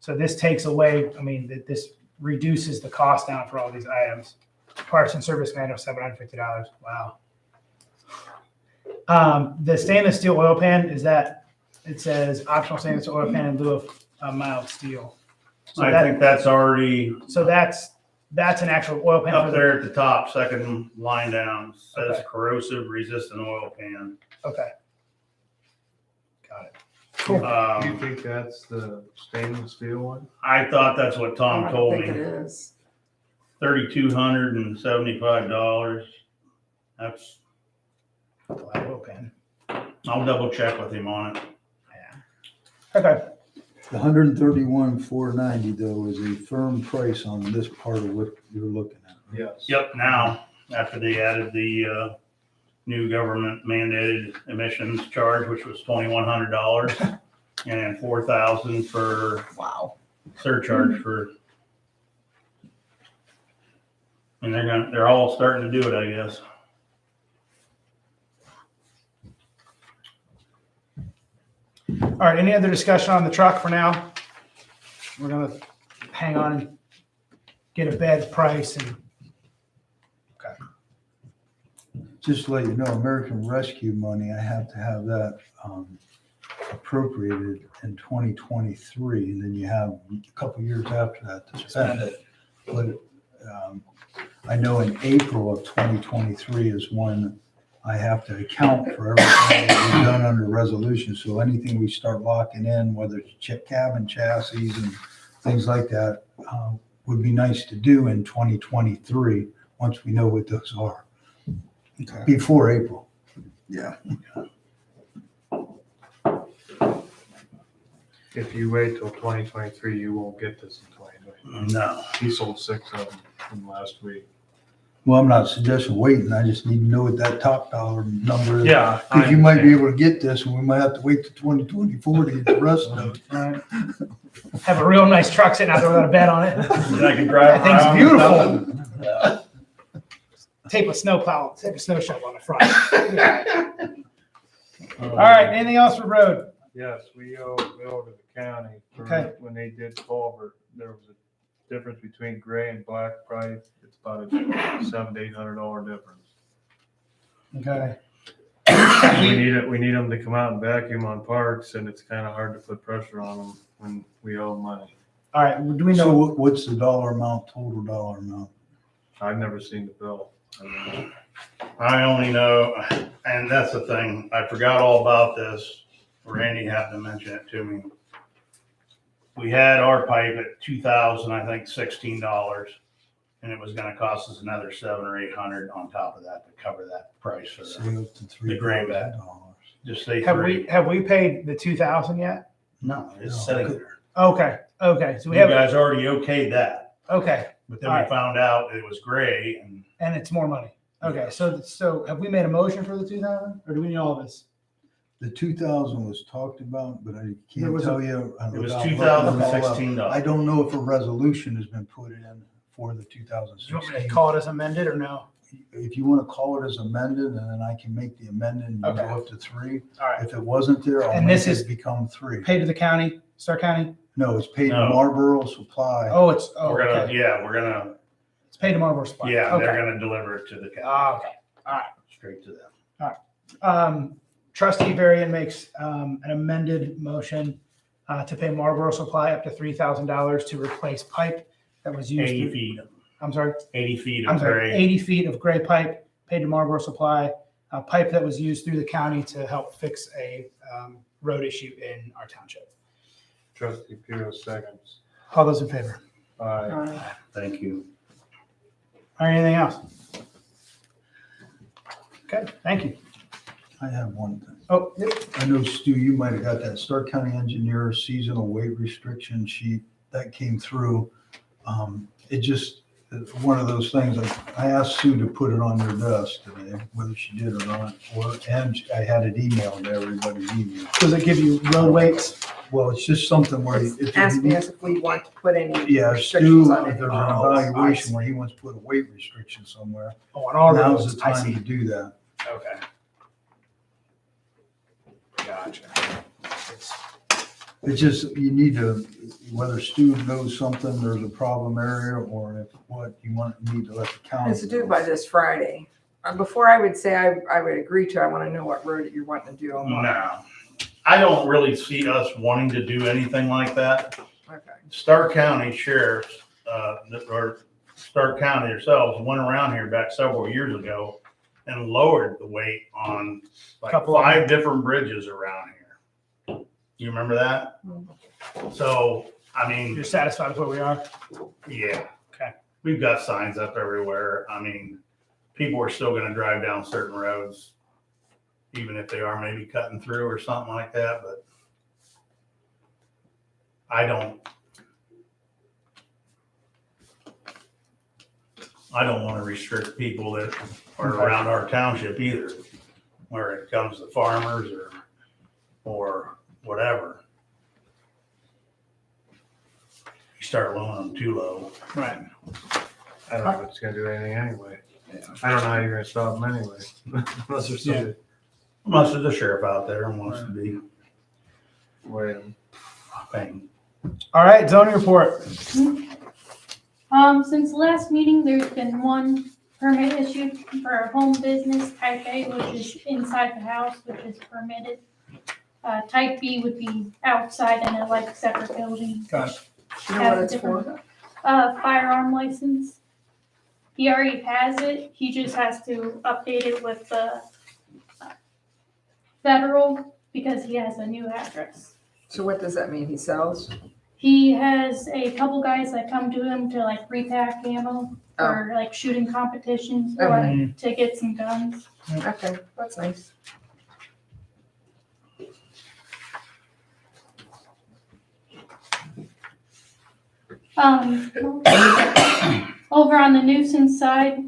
so this takes away, I mean, this reduces the cost down for all these items. Parts and service manual, $750. Wow. The stainless steel oil pan, is that, it says optional stainless oil pan in lieu of mild steel. So
I
that,
think that's already
so that's an actual oil pan
up
for
there at the top, second line down, says
Okay.
corrosive resistant oil pan.
Okay. Got it. Cool.
Do you think that's the stainless steel one?
I thought that's what
I
Tom
don't
told
think it
me,
is.
$3,275. That's,
Oil pan.
I'll double check with him on it.
Okay.
the 131,490 though is a firm price on this part of what you're looking at. right?
Yes.
Yep, now, after they added the new government mandated emissions charge, which was $2,100, and $4,000 for
Wow.
surcharge for, and they're all starting to do it, I guess.
All right, any other discussion on the truck for now? We're gonna hang on and get a bed price and,
Just to let you know, American Rescue money, I have to have that appropriated in 2023, and then you have a couple years after that to spend it. But I know in April of 2023 is when I have to account for everything that we've done under resolution. So anything we start locking in, whether it's cabin chassis and things like that, would be nice to do in 2023, once we know what those are. Before April. Yeah.
If you wait till 2023, you won't get this in 2023.
No.
He sold 6 of them from last week.
Well, I'm not suggesting waiting. I just need to know what that top dollar number is.
Yeah.
Because you might be able to get this, and we might have to wait till 2024 to get the rest of it.
right. Have a real nice truck sitting out there without a bed on it.
And I can drive
That thing's
around.
beautiful. Tape a snow shovel on the front. All right, anything else for road?
Yes, we owe to the county for
Okay.
when they did culvert. There was a difference between gray and black price. It's about a $700 to $800 difference.
Okay.
We need them to come out and vacuum on parks, and it's kind of hard to put pressure on them when we owe money.
All right, do we
So
know,
what's the dollar amount, total dollar amount?
I've never seen the bill. I don't know.
I only know, and that's the thing, I forgot all about this. Randy happened to mention it to me. We had our pipe at $2,016, and it was gonna cost us another $700 or $800 on top of that to cover that price for
Say
the,
up to
The gray bag.
$3,000.
just say
have
three.
we paid the 2,000 yet?
No, it's
No.
sitting there.
Okay, so we
You
have,
guys already okayed that,
okay,
but then
All
we
right.
found out it was gray and
and it's more money. Okay, so have we made a motion for the 2,000, or do we need all of this?
The 2,000 was talked about, but I
There
can't
was
tell you.
it was
without looking it all up.
$2,016.
I don't know if a resolution has been put in for the
Do you want me to
2016.
call it as amended or no?
If you want to call it as amended, and then I can make the amendment and
Okay.
go up to 3.
All right,
If it wasn't there, I'll
And
make
this is-
it become 3.
paid to the county, Stark County?
No, it's paid to
No.
Marlboro Supply.
Oh,
we're gonna,
okay.
yeah, we're gonna,
It's paid to Marlboro Supply.
yeah, they're
Okay.
gonna deliver it to the county,
Okay.
straight to them.
Trustee Varian makes an amended motion to pay Marlboro Supply up to $3,000 to replace pipe that was used.
80 feet,
I'm sorry,
80 feet
I'm
of
sorry,
gray.
80 feet of gray pipe paid to Marlboro Supply, a pipe that was used through the county to help fix a road issue in our township.
Trustee Puro seconds.
All those in favor?
Aye.
Thank you.
All right, anything else? Okay, thank you.
I have one thing.
Oh, yep.
I know, Stu, you might have got that Stark County Engineer seasonal weight restriction sheet that came through. It just, one of those things, I asked Sue to put it on your desk today, whether she did or not, and I had it emailed to everybody's email.
Does it give you road weights?
Well, it's just something where.
It's asking us if we want to put any
Yeah,
restrictions
Stu,
on
if
it.
there's an
Oh,
evaluation where he wants to put a weight restriction somewhere,
Oh, on all
now's
roads,
the
I
time to
see.
do that.
Okay. Gotcha.
It's just, you need to, whether Stu knows something, there's a problem area, or if what, you need to let the county.
It's due
know.
by this Friday. Before I would say I would agree to, I want to know what road you're wanting to do and what.
No, I don't really see us wanting to do anything like that.
Okay.
Stark County sheriffs, or Stark County themselves went around here back several years ago and lowered the weight on like
Couple of them.
5 different bridges around here. You remember that? So, I mean,
You're satisfied with where we are?
yeah.
Okay.
We've got signs up everywhere. I mean, people are still gonna drive down certain roads, even if they are maybe cutting through or something like that, but I don't want to restrict people that are around our township either, where it comes to farmers or whatever. You start lowering them too low.
Right.
I don't know if it's gonna do anything anyway. I don't know how you're gonna stop them anyway. Unless there's somebody
Unless there's a sheriff out there and wants to be
waiting.
paying.
All right, zoning report.
Since the last meeting, there's been one permit issued for a home business, type A, which is inside the house, which is permitted. Type B would be outside in a like separate building.
Got it.
You know what it's for?
Firearm license. He already has it, he just has to update it with the federal, because he has a new address.
So what does that mean? He sells?
He has a couple guys that come to him to like repack ammo or like shooting competitions or
Mhm.
to get some guns.
Okay, that's nice.
Over on the nuisance side,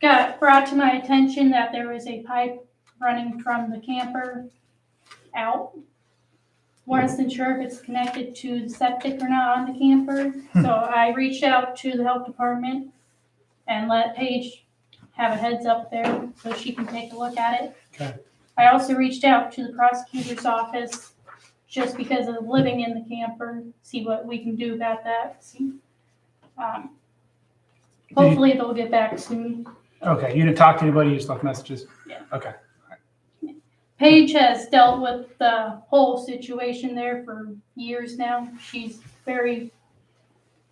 got brought to my attention that there was a pipe running from the camper out. Wasn't sure if it's connected to the septic or not on the camper, so I reached out to the health department and let Paige have a heads up there so she can take a look at it.
Okay.
I also reached out to the prosecutor's office just because of living in the camper, see what we can do about that. See, hopefully they'll get back soon.
Okay, you didn't talk to anybody, you just left messages?
Yeah.
Okay.
Paige has dealt with the whole situation there for years now. She's very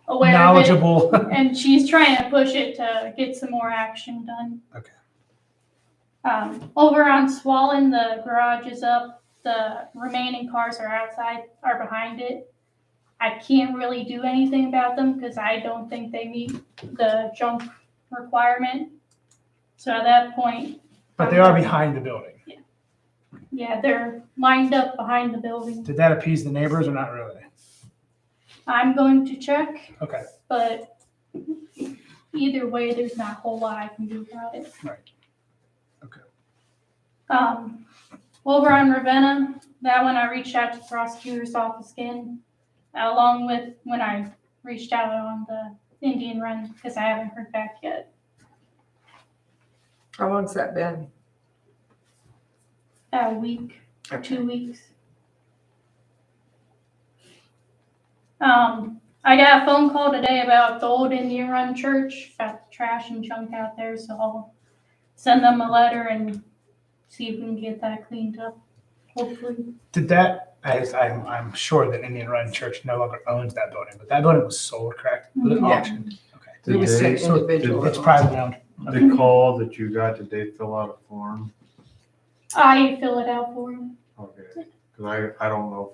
aware of it,
Knowledgeable.
and she's trying to push it to get some more action done.
Okay.
Over on Swollen, the garage is up. The remaining cars are outside, are behind it. I can't really do anything about them because I don't think they meet the junk requirement. So at that point.
But they are behind the building.
Yeah, they're lined up behind the building.
Did that appease the neighbors or not really?
I'm going to check,
Okay.
but either way, there's not a whole lot I can do about it.
Right. Okay.
Over on Ravenna, that one I reached out to the prosecutor's office again, along with when I reached out on the Indian Run, because I haven't heard back yet.
How long's that been?
About a week or 2 weeks. I got a phone call today about the old Indian Run church, about the trash and junk out there, so I'll send them a letter and see if we can get that cleaned up, hopefully.
Did that, I'm sure that Indian Run Church no longer owns that building, but that building was sold, correct? Was it
Mhm.
auctioned? Okay.
It was
Did
an individual.
It's private owned.
The call that you got, did they fill out a form?
I fill it out for them.
Okay, 'Cause I don't know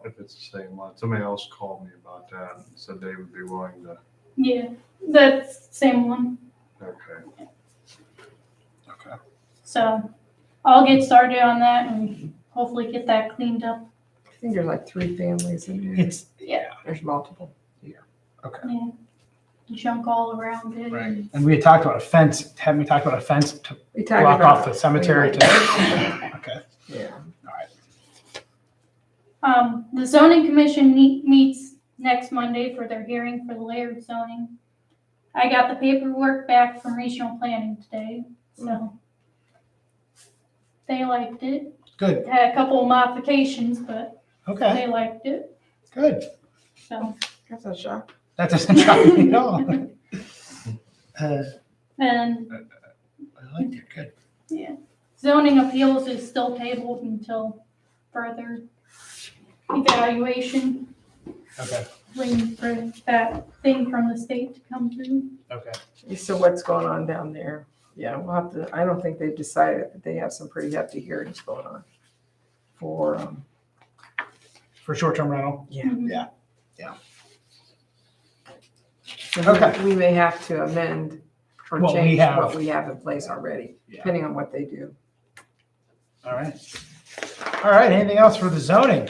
if it's the same one. Somebody else called me about that and said they would be willing to,
Yeah, that's the same one.
okay.
Okay.
So I'll get started on that and hopefully get that cleaned up.
I think there's like 3 families in there.
It's,
There's multiple.
okay.
Yeah. Junk all around it.
Right. And we had talked about a fence. Haven't we talked about a fence to
We talked
block
about
off the cemetery to? Okay.
Yeah.
The zoning commission meets next Monday for their hearing for the layered zoning. I got the paperwork back from regional planning today, so they liked it.
Good.
Had a couple of modifications, but
Okay.
they liked it,
Good.
so.
That's a shock.
That doesn't shock me at all.
And,
I liked it. Good.
yeah, zoning appeals is still tabled until further evaluation,
Okay.
waiting for that thing from the state to come through.
Okay.
So what's going on down there? Yeah, we'll have to, I don't think they've decided, but they have some pretty hefty hearings going on for,
For short-term rental.
yeah.
Mhm.
So
Okay.
We may have to amend or
What we
change
have.
what we have in place already,
Yeah.
depending on what they do.
All right. All right. Anything else for the zoning?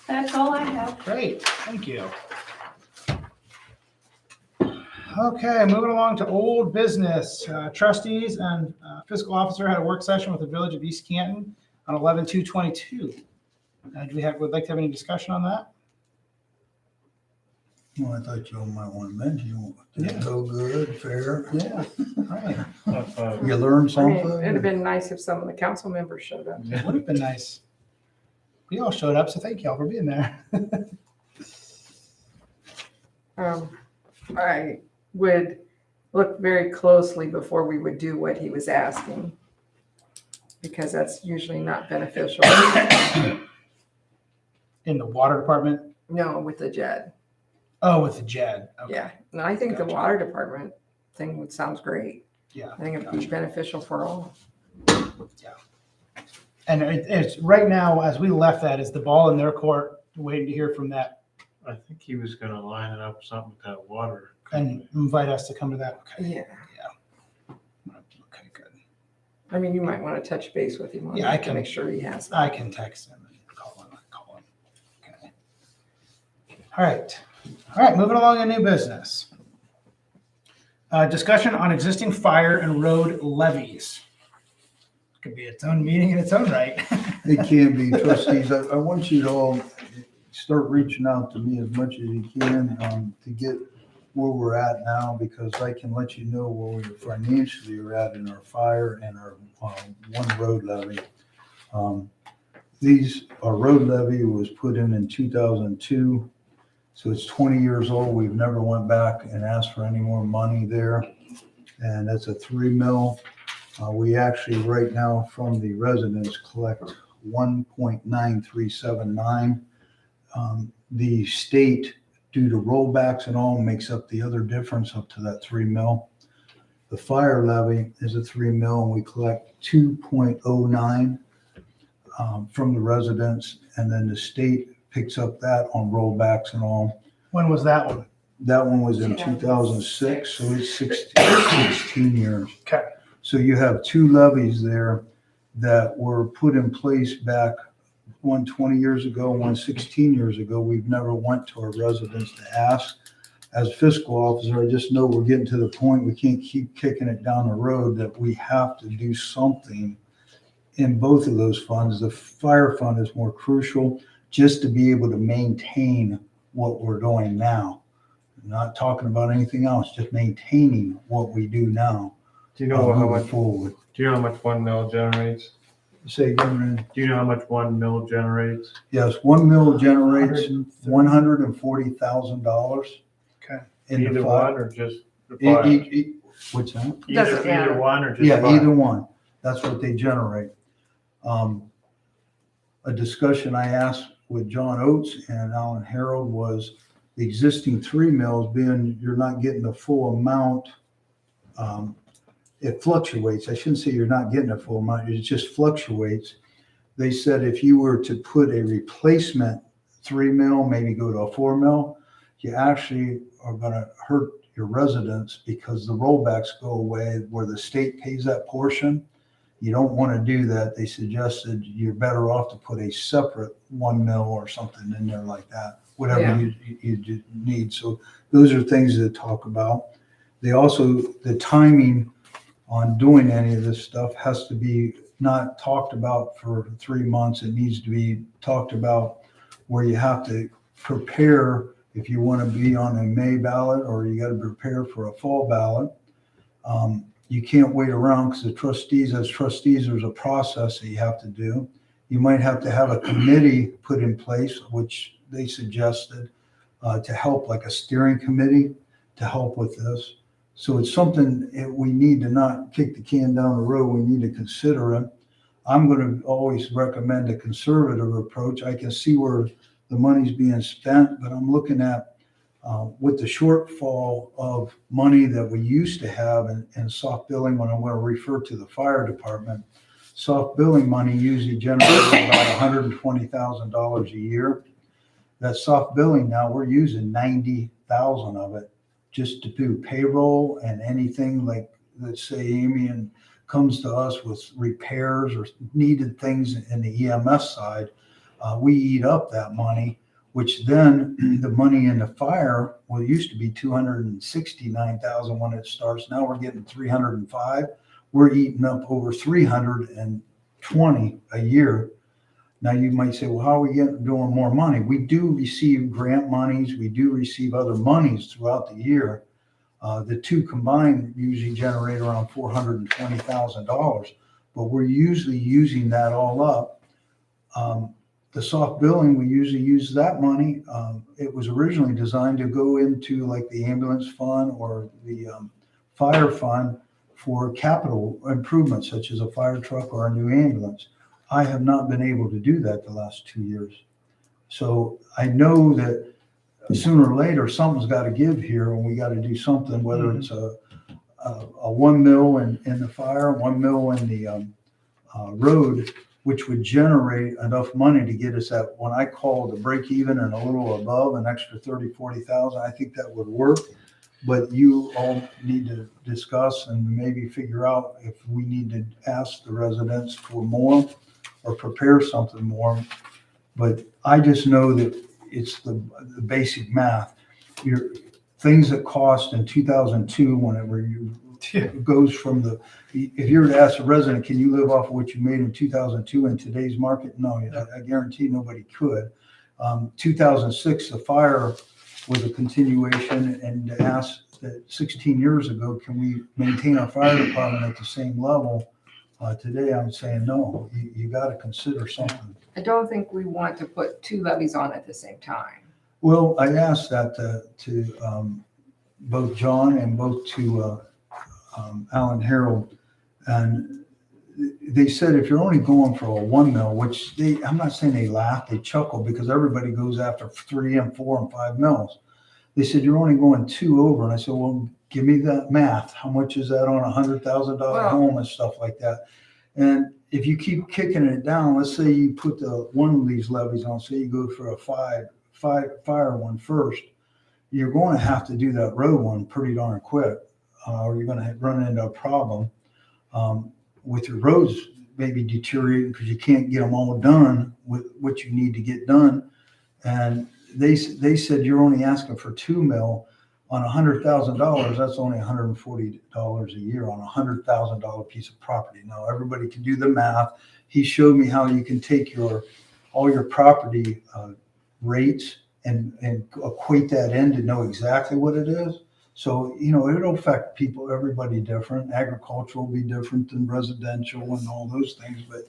That's all I have.
Great. Thank you. Okay, moving along to old business. Trustees and fiscal officer had a work session with the Village of East Canton on 11/2/22. Would like to have any discussion on that?
Well, I thought you all might want to mention, did
Yeah.
it go good, fair?
Yeah. All right.
You learned
I mean, it'd
something?
have been nice if some of the council members showed up.
Would have been nice. We all showed up, so thank y'all for being there.
I would look very closely before we would do what he was asking, because that's usually not beneficial.
In the water department?
No, with the JED.
Oh, with the JED. Okay.
Yeah, and I think the
Gotcha.
water department thing sounds great.
Yeah.
I think it'd be beneficial for all.
And it's right now, as we left that, is the ball in their court, waiting to hear from that
I think he was gonna line it up something with that water.
and invite us to come to that. Okay.
Yeah.
Okay, good.
I mean, you might want to touch base with him on
Yeah, I
that to
can-
make sure he has it.
I can text him and call him. Okay. All right. All right, moving along to new business. Discussion on existing fire and road levies. Could be its own meeting in its own right.
It can be, trustees. I want you to all start reaching out to me as much as you can to get where we're at now, because I can let you know where we financially are at in our fire and our one road levy. Our road levy was put in 2002, so it's 20 years old. We've never went back and asked for any more money there, and that's a 3 mil. We actually right now from the residents collect 1.9379. The state, due to rollbacks and all, makes up the other difference up to that 3 mil. The fire levy is a 3 mil, and we collect 2.09 from the residents, and then the state picks up that on rollbacks and all.
When was that one?
That one was in 2006, so it's 16 years.
Okay.
So you have 2 levies there that were put in place back, one 20 years ago, one 16 years ago. We've never went to our residents to ask. As fiscal officer, I just know we're getting to the point, we can't keep kicking it down the road, that we have to do something in both of those funds. The fire fund is more crucial just to be able to maintain what we're doing now. I'm not talking about anything else, just maintaining what we do now.
Do you know how
Moving
much,
forward.
do you know how much 1 mil generates?
Say again, Randy?
Do you know how much 1 mil generates?
Yes, 1 mil generates $140,000.
Okay.
In the
Either
fire.
one or just the fire?
What's that?
Doesn't matter.
Either one or just
Yeah,
fire?
either one. That's what they generate. A discussion I asked with John Oates and Alan Harold was the existing 3 mills being, you're not getting the full amount. It fluctuates. I shouldn't say you're not getting a full amount. It just fluctuates. they said if you were to put a replacement 3 mil, maybe go to a 4 mil, you actually are gonna hurt your residents because the rollbacks go away where the state pays that portion. You don't want to do that. They suggested you're better off to put a separate 1 mil or something in there like that, whatever
Yeah.
you need. So those are things to talk about. They also, the timing on doing any of this stuff has to be not talked about for 3 months. It needs to be talked about where you have to prepare if you want to be on a May ballot or you got to prepare for a fall ballot. You can't wait around because as trustees, there's a process that you have to do. You might have to have a committee put in place, which they suggested, to help, like a steering committee to help with this. So it's something we need to not kick the can down the road. We need to consider it. I'm going to always recommend a conservative approach. I can see where the money's being spent, but I'm looking at with the shortfall of money that we used to have in soft billing. When I'm going to refer to the fire department, soft billing money usually generates about $120,000 a year. That soft billing now, we're using 90,000 of it just to do payroll and anything like, let's say Amy comes to us with repairs or needed things in the EMS side. We eat up that money, which then the money in the fire, well, it used to be 269,000 when it starts. Now we're getting 305. We're eating up over 320 a year. Now you might say, well, how are we doing more money? We do receive grant monies. We do receive other monies throughout the year. The two combined usually generate around $420,000, but we're usually using that all up. The soft billing, we usually use that money. It was originally designed to go into like the ambulance fund or the fire fund for capital improvements, such as a fire truck or a new ambulance. I have not been able to do that the last 2 years. So I know that sooner or later, something's got to give here and we got to do something, whether it's a 1 mil in the fire, 1 mil in the road, which would generate enough money to get us at what I call the break even and a little above, an extra 30, 40,000. I think that would work, but you all need to discuss and maybe figure out if we need to ask the residents for more or prepare something more. But I just know that it's the basic math. Your things that cost in 2002, whenever it goes from if you were to ask a resident, can you live off of what you made in 2002 in today's market? No, I guarantee nobody could. 2006, the fire was a continuation, and to ask that 16 years ago, can we maintain our fire department at the same level? Today, I'm saying no, you got to consider something.
I don't think we want to put two levies on at the same time.
Well, I asked that to both John and both to Alan Harold, and they said if you're only going for a 1 mil, which I'm not saying they laugh, they chuckle because everybody goes after 3 and 4 and 5 mils. They said you're only going 2 over, and I said, well, give me that math. How much is that on $100,000 home and stuff like that? And if you keep kicking it down, let's say you put one of these levies on, say you go for a five fire one first, you're going to have to do that road one pretty darn quick, or you're going to run into a problem with your roads maybe deteriorating because you can't get them all done with what you need to get done. And they said you're only asking for 2 mil on $100,000. That's only $140 a year on a $100,000 piece of property. Now everybody can do the math. He showed me how you can take all your property rates and equate that in to know exactly what it is. So, it'll affect people, everybody different. Agricultural will be different than residential and all those things, but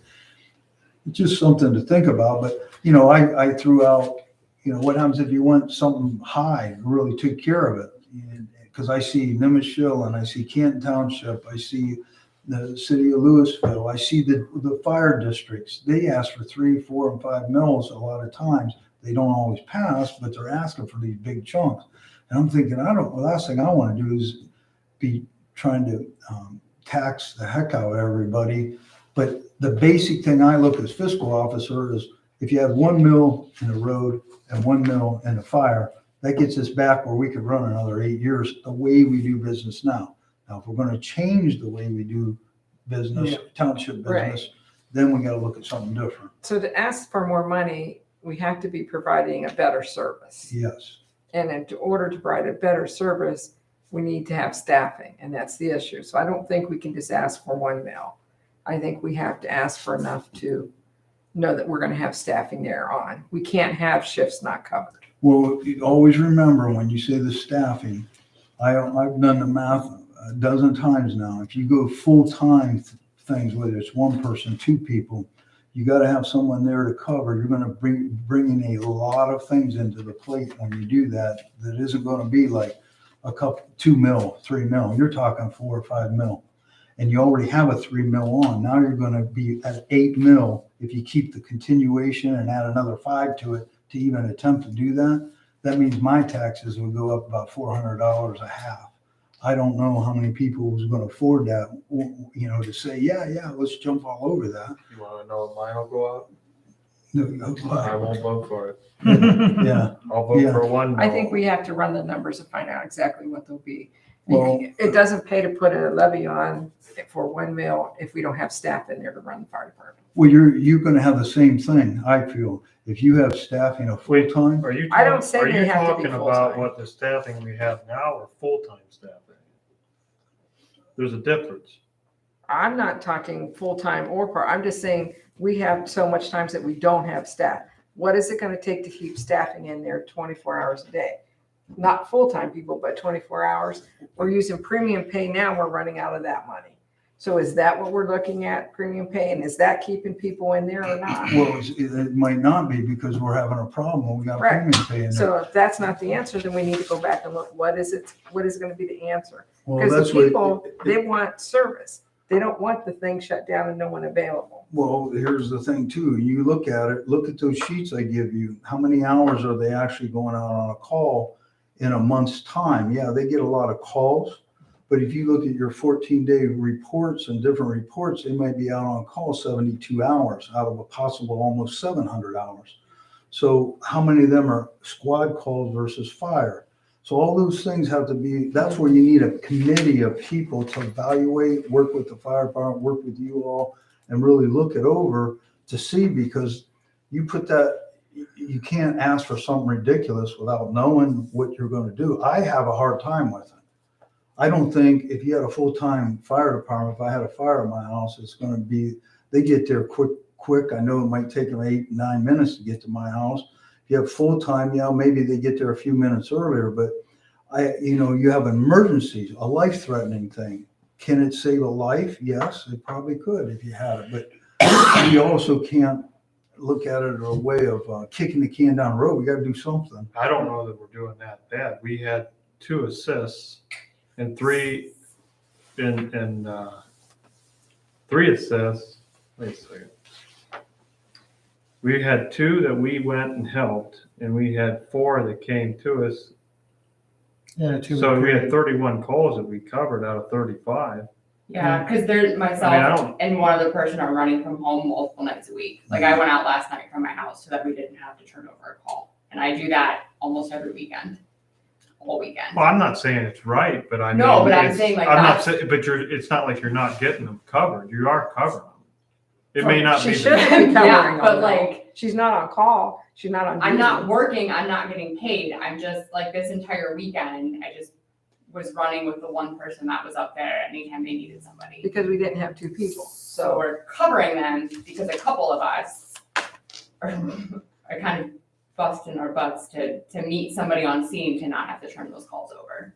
it's just something to think about. But, I threw out, what happens if you want something high and really took care of it? Because I see Nemishill and I see Canton Township, I see the city of Louisville, I see the fire districts. They ask for 3, 4, and 5 mils a lot of times. They don't always pass, but they're asking for these big chunks. And I'm thinking, the last thing I want to do is be trying to tax the heck out of everybody. But the basic thing I look as fiscal officer is if you have 1 mil in a road and 1 mil in a fire, that gets us back where we could run another 8 years the way we do business now. Now, if we're gonna change the way we do business,
Yeah.
township
Right.
business, then we gotta look at something different.
So to ask for more money, we have to be providing a better service.
Yes.
And in order to provide a better service, we need to have staffing, and that's the issue. So I don't think we can just ask for 1 mil. I think we have to ask for enough to know that we're gonna have staffing there on. We can't have shifts not covered.
Well, you always remember when you say the staffing, I've done the math a dozen times now. If you go full-time things, whether it's 1 person, 2 people, you gotta have someone there to cover. You're gonna bring in a lot of things into the plate when you do that. That isn't gonna be like a couple, 2 mil, 3 mil. You're talking 4 or 5 mil. And you already have a 3 mil on. Now you're gonna be at 8 mil. If you keep the continuation and add another 5 to it to even attempt to do that, that means my taxes would go up about $400 a half. I don't know how many people was gonna afford that, to say, yeah, let's jump all over that.
You wanna know what mine will go up?
No,
I won't vote for it.
Yeah,
I'll vote
Yeah.
for 1 mil.
I think we have to run the numbers and find out exactly what they'll be.
Well-
It doesn't pay to put a levy on for 1 mil if we don't have staff in there to run the fire department.
well, you're gonna have the same thing, I feel. If you have staff, full-time,
Are you,
I don't say
are
they
you
have to be
talking about
full-time.
what the staffing we have now or full-time staffing? There's a difference.
I'm not talking full-time or part, I'm just saying we have so much times that we don't have staff. What is it gonna take to keep staffing in there 24 hours a day? Not full-time people, but 24 hours. We're using premium pay now, we're running out of that money. So is that what we're looking at, premium pay, and is that keeping people in there or not?
well, it might not be because we're having a problem. We got
Right.
premium pay in there.
So if that's not the answer, then we need to go back and look, what is gonna be the answer?
Well,
Because
that's
the
what.
people, they want service. They don't want the thing shut down and no one available.
Well, here's the thing too. You look at it, look at those sheets I give you. How many hours are they actually going out on a call in a month's time? Yeah, they get a lot of calls. But if you look at your 14-day reports and different reports, they might be out on call 72 hours out of a possible almost 700 hours. So how many of them are squad calls versus fire? So all those things have to be, that's where you need a committee of people to evaluate, work with the fire department, work with you all, and really look it over to see, because you put that, you can't ask for something ridiculous without knowing what you're going to do. I have a hard time with it. I don't think if you had a full-time fire department, if I had a fire in my house, it's going to be, they get there quick. I know it might take them 8, 9 minutes to get to my house. If you have full-time, maybe they get there a few minutes earlier, but you have emergencies, a life-threatening thing. Can it save a life? Yes, it probably could if you had it, but you also can't look at it as a way of kicking the can down the road. We got to do something.
I don't know that we're doing that bad. We had 2 assists and 3 3 assists. Wait a second. We had 2 that we went and helped, and we had 4 that came to us.
Yeah,
So we had 31 calls that we covered out of 35.
Yeah, because there's
I
myself
don't-
and one other person are running from home multiple nights a week. Like I went out last night from my house so that we didn't have to turn over a call. And I do that almost every weekend, all weekend.
Well, I'm not saying it's right, but I
No,
mean,
but I'm
it's-
saying, like,
I'm not
that's-
saying, but it's not like you're not getting them covered. You are covering them. It may not
She
be.
should be
Yeah,
covering
but
them,
like-
she's not on call, she's not on duty.
I'm not working, I'm not getting paid. I'm just like this entire weekend, I just was running with the one person that was up there anytime they needed somebody.
Because we didn't have 2 people,
So
so.
we're covering them because a couple of us are kind of busting our butts to meet somebody on scene to not have to turn those calls over.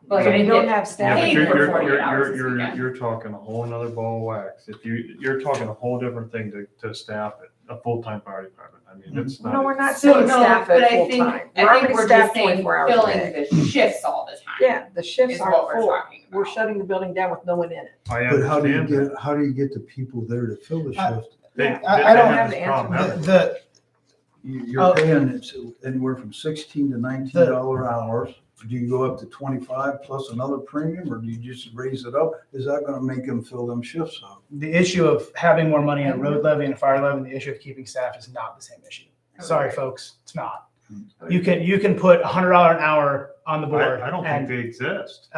Like
So
I
we
didn't
don't
get
have
Yeah,
staff.
but
paid
you're,
for
you're,
48 hours
you're,
this
you're,
weekend.
you're talking a whole nother ball of wax. If you're talking a whole different thing to staff it, a full-time fire department. I mean, it's not.
No, we're not
So
saying
no,
staff
but
at
I
full
think,
time.
I
We're
think
already
we're
staffed
just saying
24 hours a
filling
day.
the shifts all the time.
Yeah, the shifts
Is
aren't
what we're
full.
talking about.
We're shutting the building down with no one in it.
I
But how do
understand that.
you get the people there to fill the
I-
shift?
They
I don't
have
this
the
problem
answer.
ever.
You're
Oh.
paying anywhere from $16 to $19 hours. do you go up to 25 plus another premium, or do you just raise it up? Is that gonna make them fill them shifts up?
The issue of having more money in a road levy and a fire levy, and the issue of keeping staff is not the same issue. Sorry, folks, it's not. You can put $100 an hour on the board.
I don't think they exist.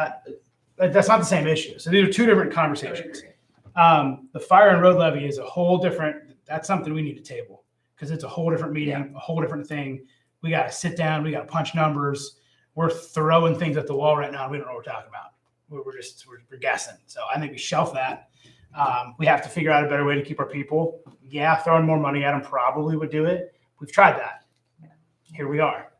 But that's not the same issue. So these are two different conversations. The fire and road levy is a whole different, that's something we need to table because it's a whole different meeting, a whole different thing. We got to sit down, we got to punch numbers. We're throwing things at the wall right now. We don't know what we're talking about. We're guessing. So I think we shelf that. We have to figure out a better way to keep our people. Yeah, throwing more money at them probably would do it. We've tried that. Here we are.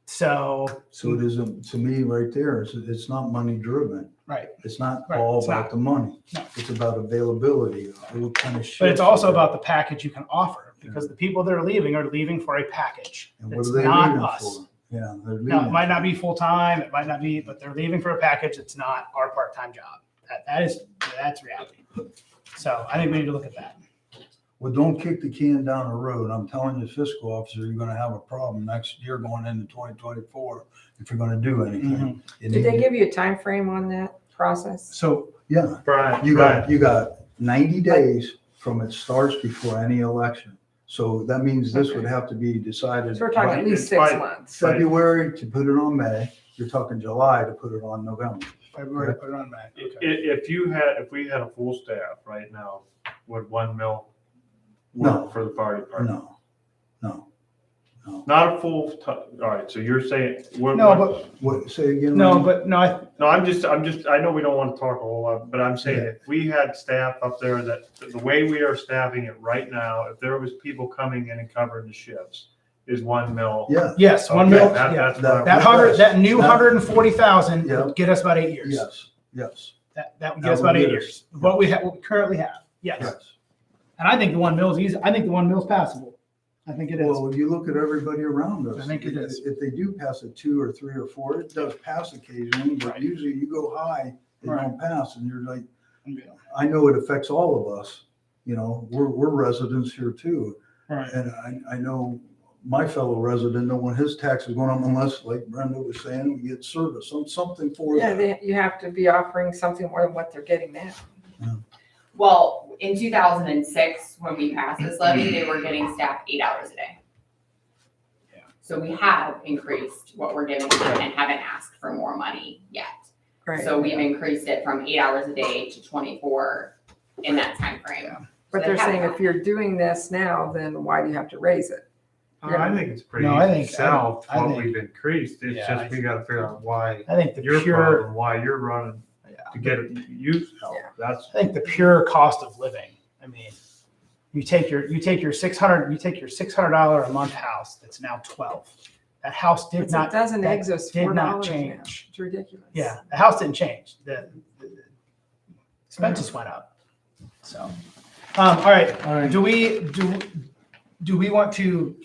So
it isn't, to me, right there, it's not money driven.
right.
It's not
Right,
all
it's
about
not.
the money.
No.
It's about availability, what kind of shifts.
But it's also
are there.
about the package you can offer because the people that are leaving for a package.
And what
It's
are they
not
leaving
us.
for? Yeah, they're leaving.
No, it might not be full time. It might not be, but they're leaving for a package. It's not our part time job. That's reality. So I think we need to look at that.
Well, don't kick the can down the road. I'm telling you, fiscal officer, you're gonna have a problem next year going into 2024 if you're gonna do anything. You
Did they
need-
give you a time frame on that process?
So
Yeah,
Brian,
you got 90 days from it starts before any election. So that means this would have to be decided
So we're talking
Right,
at least
it's
6
fine.
months.
February to put it on May. You're talking July to put it on November.
February, put it on May. Okay.
if we had a full staff right now, would 1 mil
No.
work for the fire department?
No, no.
Not a full, all right, so you're saying.
No, but
What, say again?
no,
Randy?
but no,
No, I'm just, I know we don't want to talk a whole lot, but I'm saying if we had staff up there that, the way we are staffing it right now, if there was people coming in and covering the shifts, is 1 mil.
Yeah,
yes, 1
Okay,
mil.
that-
Yeah.
That's what I
That
was-
that new
That-
140,000
Yeah.
would get us about 8 years.
yes.
That would
That
get us
would
about 8
get
years.
us.
What we currently have. Yes.
Yes.
And I think the 1 mil is easy. I think the 1 mil is passable. I think it is.
Well, you look at everybody around us.
I think it is.
If they do pass a 2 or 3 or 4, it does pass occasionally, but
Right.
usually you go high, they
Right.
don't pass, and you're like, I know it affects all of us. You know, we're residents here too.
Right.
And I know my fellow resident, know when his taxes going up, unless, like Brenda was saying, we get service, something for
Yeah,
that.
you have to be offering something more than what they're getting now.
Well, in 2006, when we passed this levy, they were getting staff 8 hours a day.
Yeah.
So we have increased what we're giving them and haven't asked for more money yet.
Right.
So we've increased it from 8 hours a day to 24 in that time frame.
But they're saying if you're doing this now, then why do you have to raise it?
I think it's pretty
No, I
easy
think-
to sell
I
what
think-
we've increased. It's
Yeah,
just, we gotta figure out why
I think the
your
pure,
problem, why you're running
yeah.
to get youth help.
Yeah.
That's,
I think the pure cost of living. I mean, you take your $600 a month house that's now 12. That house did
It's
not.
a dozen
that
eggs is
did
$4
not
now.
change.
It's ridiculous.
Yeah, the house didn't change. The expenses went up. So, all right. Do we want to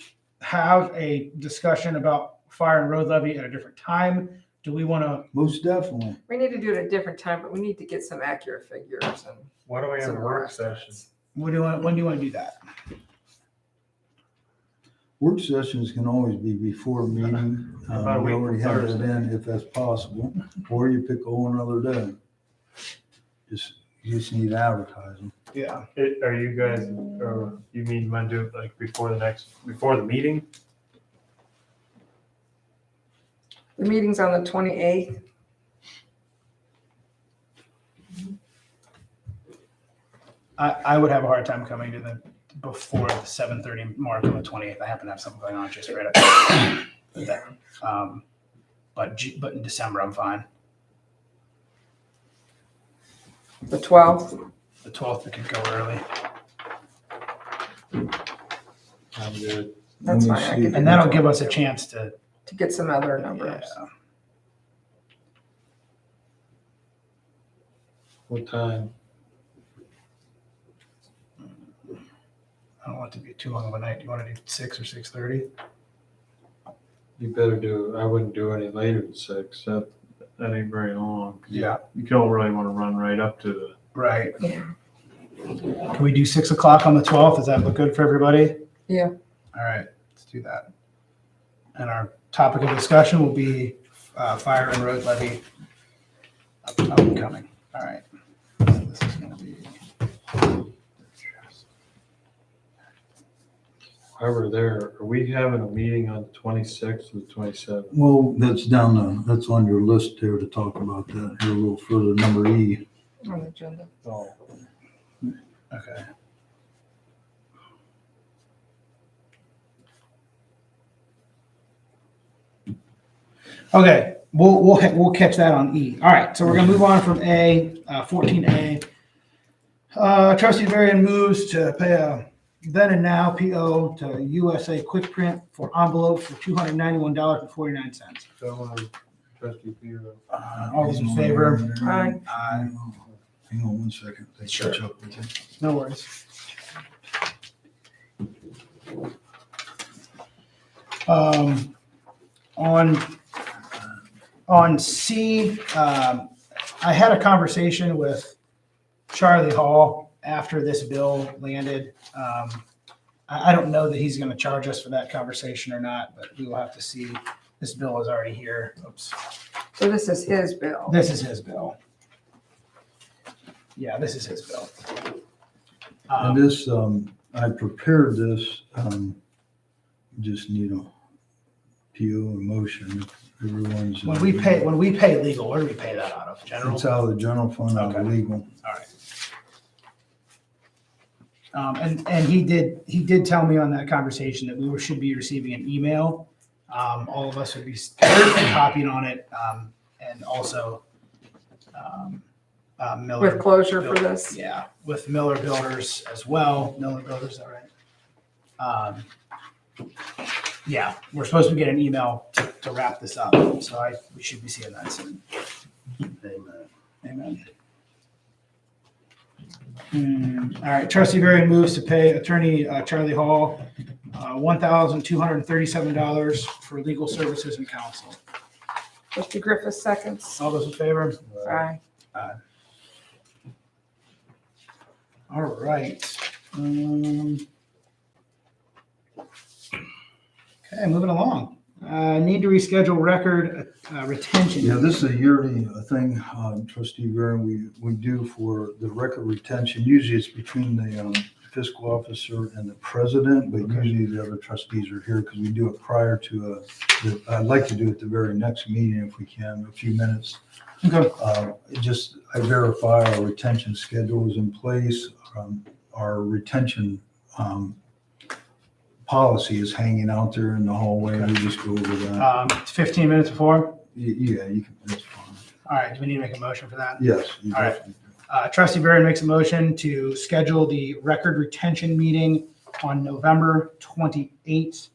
have a discussion about fire and road levy at a different time? Do we want to?
Most definitely.
We need to do it at a different time, but we need to get some accurate figures and
why do we have
some
a
more
work session?
estimates.
When do you want to do that?
Work sessions can always be before a meeting.
About a
We
week
already
from
have it
Thursday.
in if that's possible, or you pick a whole another day. You just need advertising.
Yeah.
Are you guys, or you mean want to do it like before the meeting?
The meeting's on the 28th.
I would have a hard time coming to before the 7:30 mark on the 28th. I happen to have something going on just right up. But in December, I'm fine.
The 12th.
The 12th, we could go early.
I'm good.
That's
Let me
fine. I
see.
can-
And that'll give us a chance to.
To get some other numbers.
Yeah.
What time?
I don't want it to be too long of a night. Do you want to do 6 or 6:30?
You better do, I wouldn't do any later than 6, that ain't very long. 'Cause
Yeah.
You don't really want to run right up to the,
Right.
Yeah.
Can we do 6 o'clock on the 12th? Does that look good for everybody?
Yeah.
All right, let's do that. And our topic of discussion will be fire and road levy up and coming. All right. So this is gonna be.
However, are we having a meeting on the 26th or the 27th?
Well, that's that's on your list there to talk about that here a little further, number E.
On the agenda.
Oh,
Okay. Okay, we'll catch that on E. All right, so we're gonna move on from A, 14A. Trustee Varian moves to pay a then and now PO to USA Quick Print for envelopes for $291.49.
so, Trustee Bureau.
All those in favor?
Aye.
Aye.
Hang on one second. They
Sure.
catch up with you.
No worries. On C, I had a conversation with Charlie Hall after this bill landed. I don't know that he's gonna charge us for that conversation or not, but we will have to see. This bill is already here. Oops.
So this is his bill.
This is his bill. Yeah, this is his bill.
And this, I prepared this, just need a PO and motion. Everyone's.
When we pay legal, where do we pay that out of? General?
It's out of the general fund, out of
Okay.
legal.
All right. And he did tell me on that conversation that we should be receiving an email. All of us would be copied on it, and also Miller.
With closure for this.
Yeah, with Miller Builders as well. Miller Builders, all right. Yeah, we're supposed to get an email to wrap this up, so we should be seeing that soon. Amen. All right, Trustee Varian moves to pay Attorney Charlie Hall $1,237 for legal services and counsel.
Trustee Griffith seconds.
All those in favor?
Aye.
All right. Okay, moving along. Need to reschedule record retention.
Yeah, this is a yearly thing, Trustee Varian, we do for the record retention. Usually it's between the fiscal officer and the president, but usually the other trustees are here because we do it prior to I'd like to do it the very next meeting if we can, a few minutes.
Okay.
I verify our retention schedule is in place. Our retention policy is hanging out there in the hallway. We just go over that.
15 minutes before.
Yeah, you can, that's fine.
All right, do we need to make a motion for that?
Yes. You
All right.
definitely do.
Trustee Varian makes a motion to schedule the record retention meeting on November 28th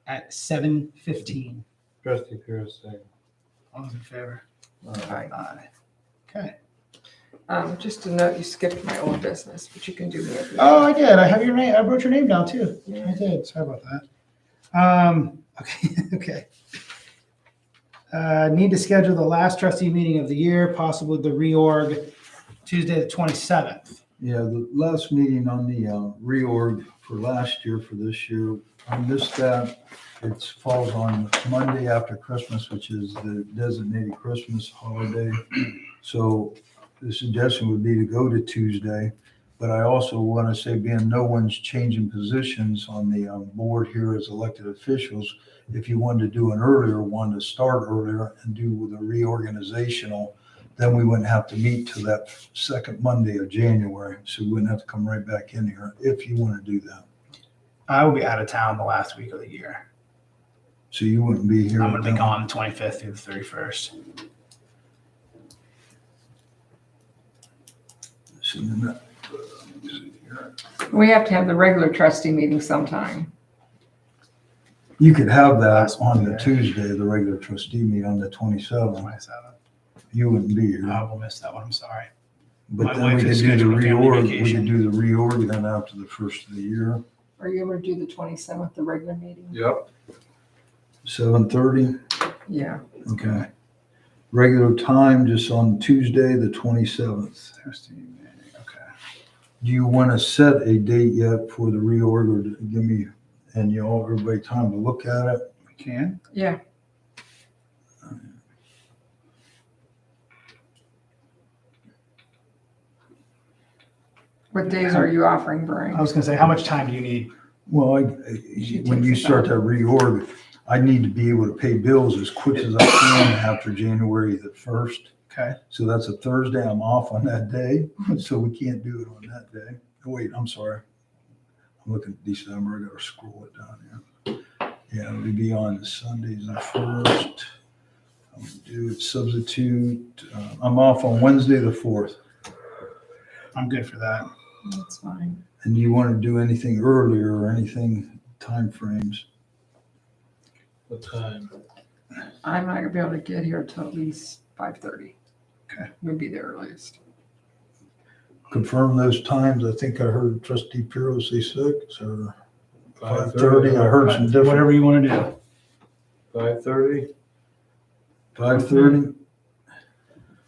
at 7:15.
Trustee Bureau saying.
All those in favor?
Aye.
Aye. Okay.
Just to note, you skipped my old business, but you can do me.
Oh, I did. I have your name. I wrote your name down too.
Yeah.
I did. Sorry about that. Okay. Okay. Need to schedule the last trustee meeting of the year, possibly the reorg, Tuesday, the 27th.
Yeah, the last meeting on the reorg for last year, for this year, I missed that. It falls on Monday after Christmas, which is the designated Christmas holiday. So the suggestion would be to go to Tuesday. But I also want to say, being no one's changing positions on the board here as elected officials, if you wanted to do an earlier one to start earlier and do with a reorganizational, then we wouldn't have to meet till that second Monday of January. So we wouldn't have to come right back in here if you want to do that.
I will be out of town the last week of the year.
So you wouldn't be here.
I'm going to be gone the 25th through the 31st.
We have to have the regular trustee meeting sometime.
You could have that
Last
on the
Monday.
Tuesday, the regular trustee meeting on the 27th.
27th.
You wouldn't be here.
I will miss that one. I'm sorry.
But
my
then
wife
we could
is
do the
scheduled a family
reorg, we
vacation.
could do the reorg then after the first of the year,
Are you able to do the 27th, the regular meeting?
Yep.
7:30.
Yeah.
Okay. Regular time just on Tuesday, the 27th.
Thursday meeting, okay.
Do you want to set a date yet for the reorg, or give me and y'all, everybody time to look at it?
We can.
Yeah. What days are you offering, Brian?
I was gonna say, how much time do you need?
Well,
She
when
takes
you
it
start
back.
that reorg, I need to be able to pay bills as quick as I can after January the 1st.
Okay.
So that's a Thursday. I'm off on that day, so we can't do it on that day. Oh, wait, I'm sorry. I'm looking at December. I gotta scroll it down here. Yeah, we'd be on Sundays the 1st. I'm gonna do it substitute. I'm off on Wednesday the 4th.
I'm good for that.
That's fine.
And do you want to do anything earlier or anything, timeframes?
What time?
I'm not gonna be able to get here till at least 5:30.
Okay.
Would be the earliest.
Confirm those times. I think I heard Trustee Pirro say 6 or 5:30. I heard some different.
Whatever you want to do.
5:30?
5:30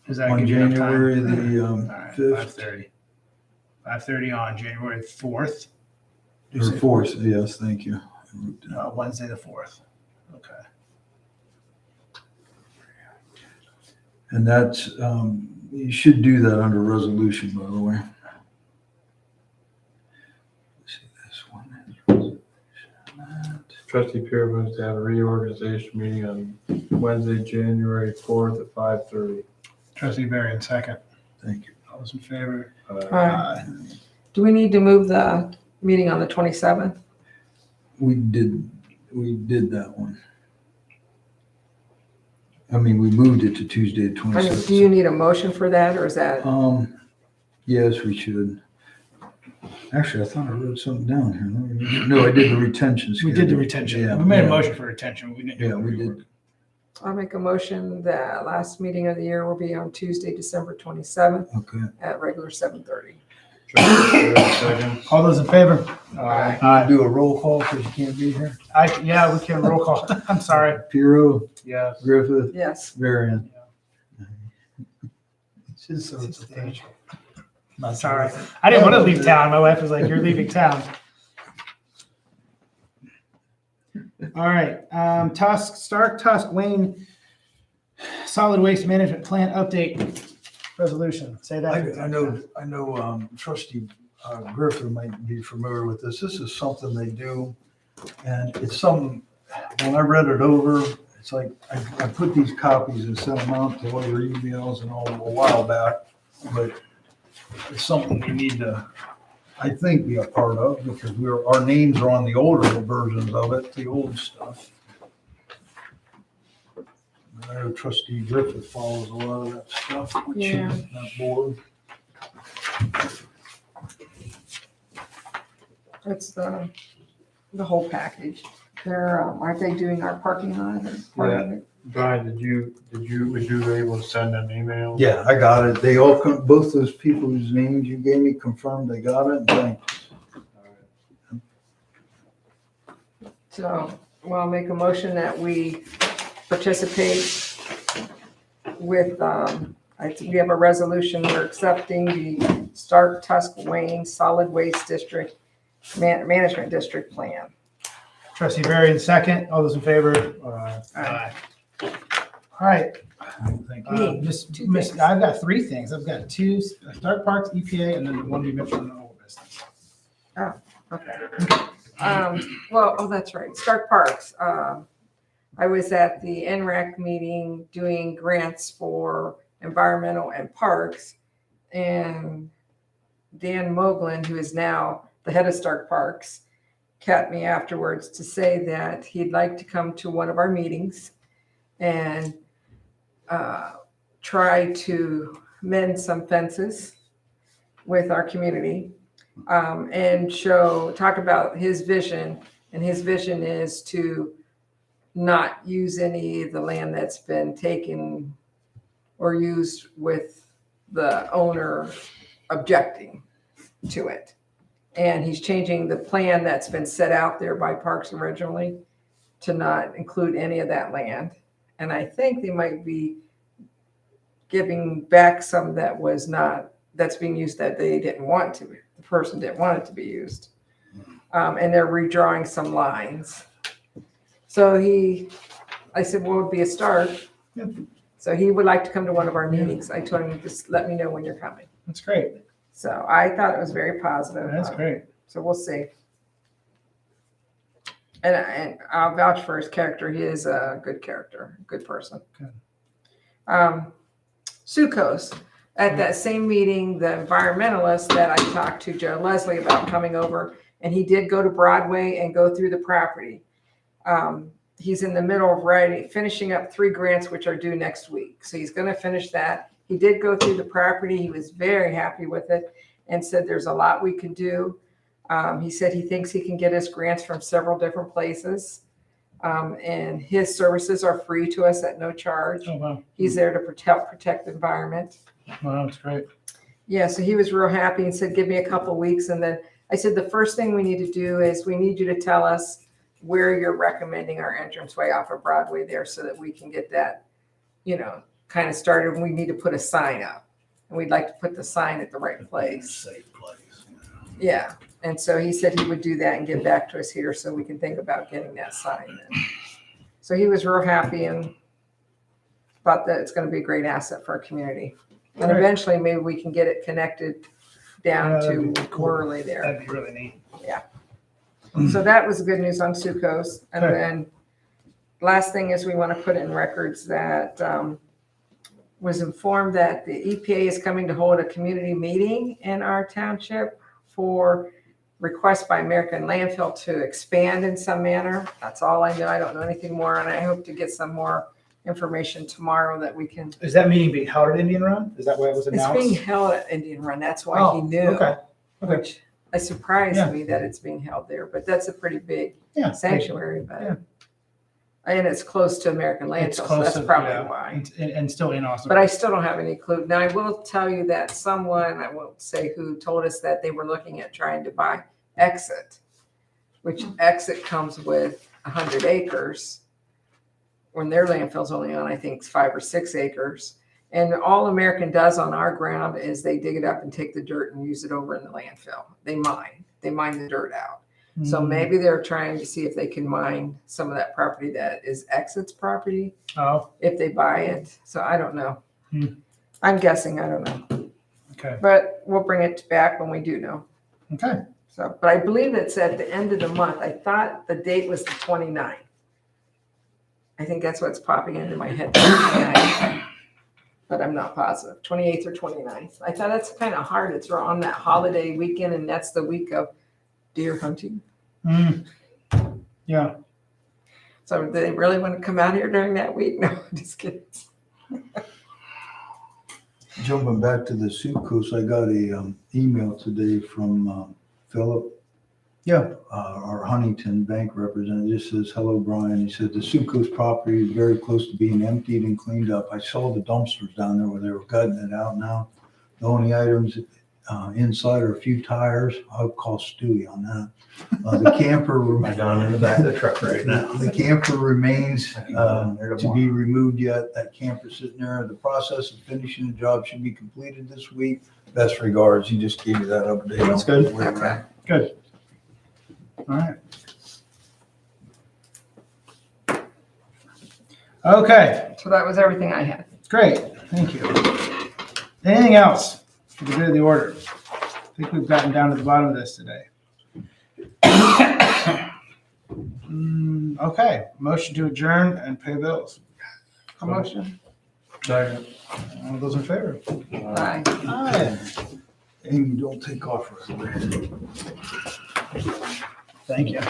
Does that
on
give you enough time?
January the
All right,
5th
5:30. 5:30 on January 4th.
or 4th. Yes, thank you.
Wednesday the 4th. Okay.
And that's, you should do that under resolution, by the way. Let's see, this one is resolution.
Trustee Pierre wants to have a reorganization meeting on Wednesday, January 4th at 5:30.
Trustee Varian, second.
Thank you.
All those in favor?
Alright. Do we need to move the meeting on the 27th?
We did that one. I mean, we moved it to Tuesday, the
I mean,
26th.
do you need a motion for that, or is that?
Yes, we should. Actually, I thought I wrote something down here. No, I did the retention
We
schedule.
did the retention.
Yeah,
We made a
yeah.
motion for retention. We didn't do
Yeah,
the
we
reorg.
did.
I'll make a motion that last meeting of the year will be on Tuesday, December 27th
Okay.
at regular 7:30.
Trustee Pierre, second.
All those in favor?
Aye.
Aye.
Do a roll call because you can't be here.
Yeah, we can roll call. I'm sorry.
Pirro,
Yes.
Griffith,
Yes.
Varian.
It's just so substantial. I'm sorry. I didn't want to leave town. My wife was like, "You're leaving town." All right, Tusk, Wayne, solid waste management plan update resolution. Say that.
I know Trustee Griffith might be familiar with this. This is something they do. And it's something, when I read it over, it's like, I put these copies and sent them out to all your emails and all a while back. But it's something we need to, I think, be a part of because our names are on the older versions of it, the old stuff. I know Trustee Griffith follows a lot of that stuff, which
Yeah.
is not board.
It's the whole package. They're, aren't they doing our parking lot? or part of it?
Brian, was you able to send an email?
Yeah, I got it. They all, both those people whose names you gave me confirmed they got it. And thanks.
So, well, I'll make a motion that we participate with, we have a resolution, we're accepting the Stark Tusk Wayne Solid Waste District Management District Plan.
Trustee Varian, second. All those in favor?
Aye.
All right.
Thank
Me. Two things.
I've got three things. I've got two, Stark Parks, EPA, and then the one you mentioned on the whole business.
Okay. Well, oh, that's right, Stark Parks. I was at the NRAC meeting doing grants for environmental and parks. And Dan Moglen, who is now the head of Stark Parks, kept me afterwards to say that he'd like to come to one of our meetings and try to mend some fences with our community and talk about his vision. And his vision is to not use any of the land that's been taken or used with the owner objecting to it. And he's changing the plan that's been set out there by Parks originally to not include any of that land. And I think they might be giving back some that's being used that they didn't want to. The person didn't want it to be used. And they're redrawing some lines. So I said, well, it would be a start.
Yep.
So he would like to come to one of our meetings. I told him, just let me know when you're coming.
That's great.
So I thought it was very positive.
That's great.
So we'll see. And I'll vouch for his character. He is a good character, good person.
Good.
Sucos. At that same meeting, the environmentalist that I talked to, Joe Leslie, about coming over, and he did go to Broadway and go through the property. He's in the middle of finishing up 3 grants, which are due next week. So he's going to finish that. He did go through the property. He was very happy with it and said there's a lot we can do. He said he thinks he can get us grants from several different places. And his services are free to us at no charge.
Oh, wow.
He's there to protect the environment.
Wow, that's great.
Yeah, so he was real happy and said, give me a couple weeks. And then I said, the first thing we need to do is we need you to tell us where you're recommending our entranceway off of Broadway there so that we can get that, kind of started. We need to put a sign up. And we'd like to put the sign at the right place.
Safe place.
Yeah. And so he said he would do that and get back to us here so we can think about getting that sign in. So he was real happy and thought that it's going to be a great asset for our community. And
Right.
eventually maybe we can get it connected down
That'd
to
be cool.
Worley there.
That'd be really neat.
So that was good news on Sucos. And
Okay.
then last thing is we want to put in records that was informed that the EPA is coming to hold a community meeting in our township for request by American Landfill to expand in some manner. That's all I know. I don't know anything more, and I hope to get some more information tomorrow that we can.
Is that meeting being held at Indian Run? Is that why it was
It's
announced?
being held at Indian Run. That's why he
Oh,
knew.
Okay. Okay.
Which it surprised
Yeah.
me that it's being held there, but that's a pretty big
Yeah.
sanctuary. But
Yeah.
and it's close to American
It's
Landfill, so
close
that's
to-
probably
yeah.
why.
And still in Austin.
But I still don't have any clue. Now, I will tell you that someone, I won't say who, told us that they were looking at trying to buy Exit, which Exit comes with 100 acres, when their landfill's only on, I think, 5 or 6 acres. And all American does on our ground is they dig it up and take the dirt and use it over in the landfill. They mine the dirt out. So
Mm.
maybe they're trying to see if they can mine some of that property that is Exit's property,
Oh,
if they buy it. So I don't know.
Hmm.
I'm guessing, I don't know.
okay.
But we'll bring it back when we do know.
Okay.
So, but I believe it's at the end of the month. I thought the date was the 29th. I think that's what's popping into my head. 29th. But I'm not positive. 28th or 29th. I thought that's kind of hard to throw on that holiday weekend, and that's the week of deer hunting.
Mm. Yeah.
So do they really want to come out here during that week? No, just kidding.
Jumping back to the Sucos, I got a email today from Philip.
Yeah.
Our Huntington bank representative. Just says, hello, Brian. He said the Sucos property is very close to being emptied and cleaned up. I saw the dumpsters down there where they were gutting it out now. The only items inside are a few tires. I'll call Stewie on that. The camper
I'm down in the back of the truck right now.
The camper remains to be removed yet. That camper's sitting there. The process of finishing the job should be completed this week. Best regards. He just gave you that update.
That's good.
Where we're at.
Good. All right. Okay.
So that was everything I had.
Great. Thank you. Anything else for the good of the order? I think we've gotten down to the bottom of this today. Okay. Motion to adjourn and pay bills.
A motion?
Second.
All those in favor?
Aye.
Aye.
Amy, don't take off right away.
Thank you.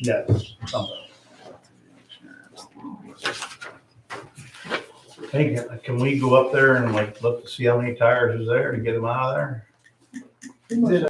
Yes, something. Hey, can we go up there and like look to see how many tires is there to get them out of there?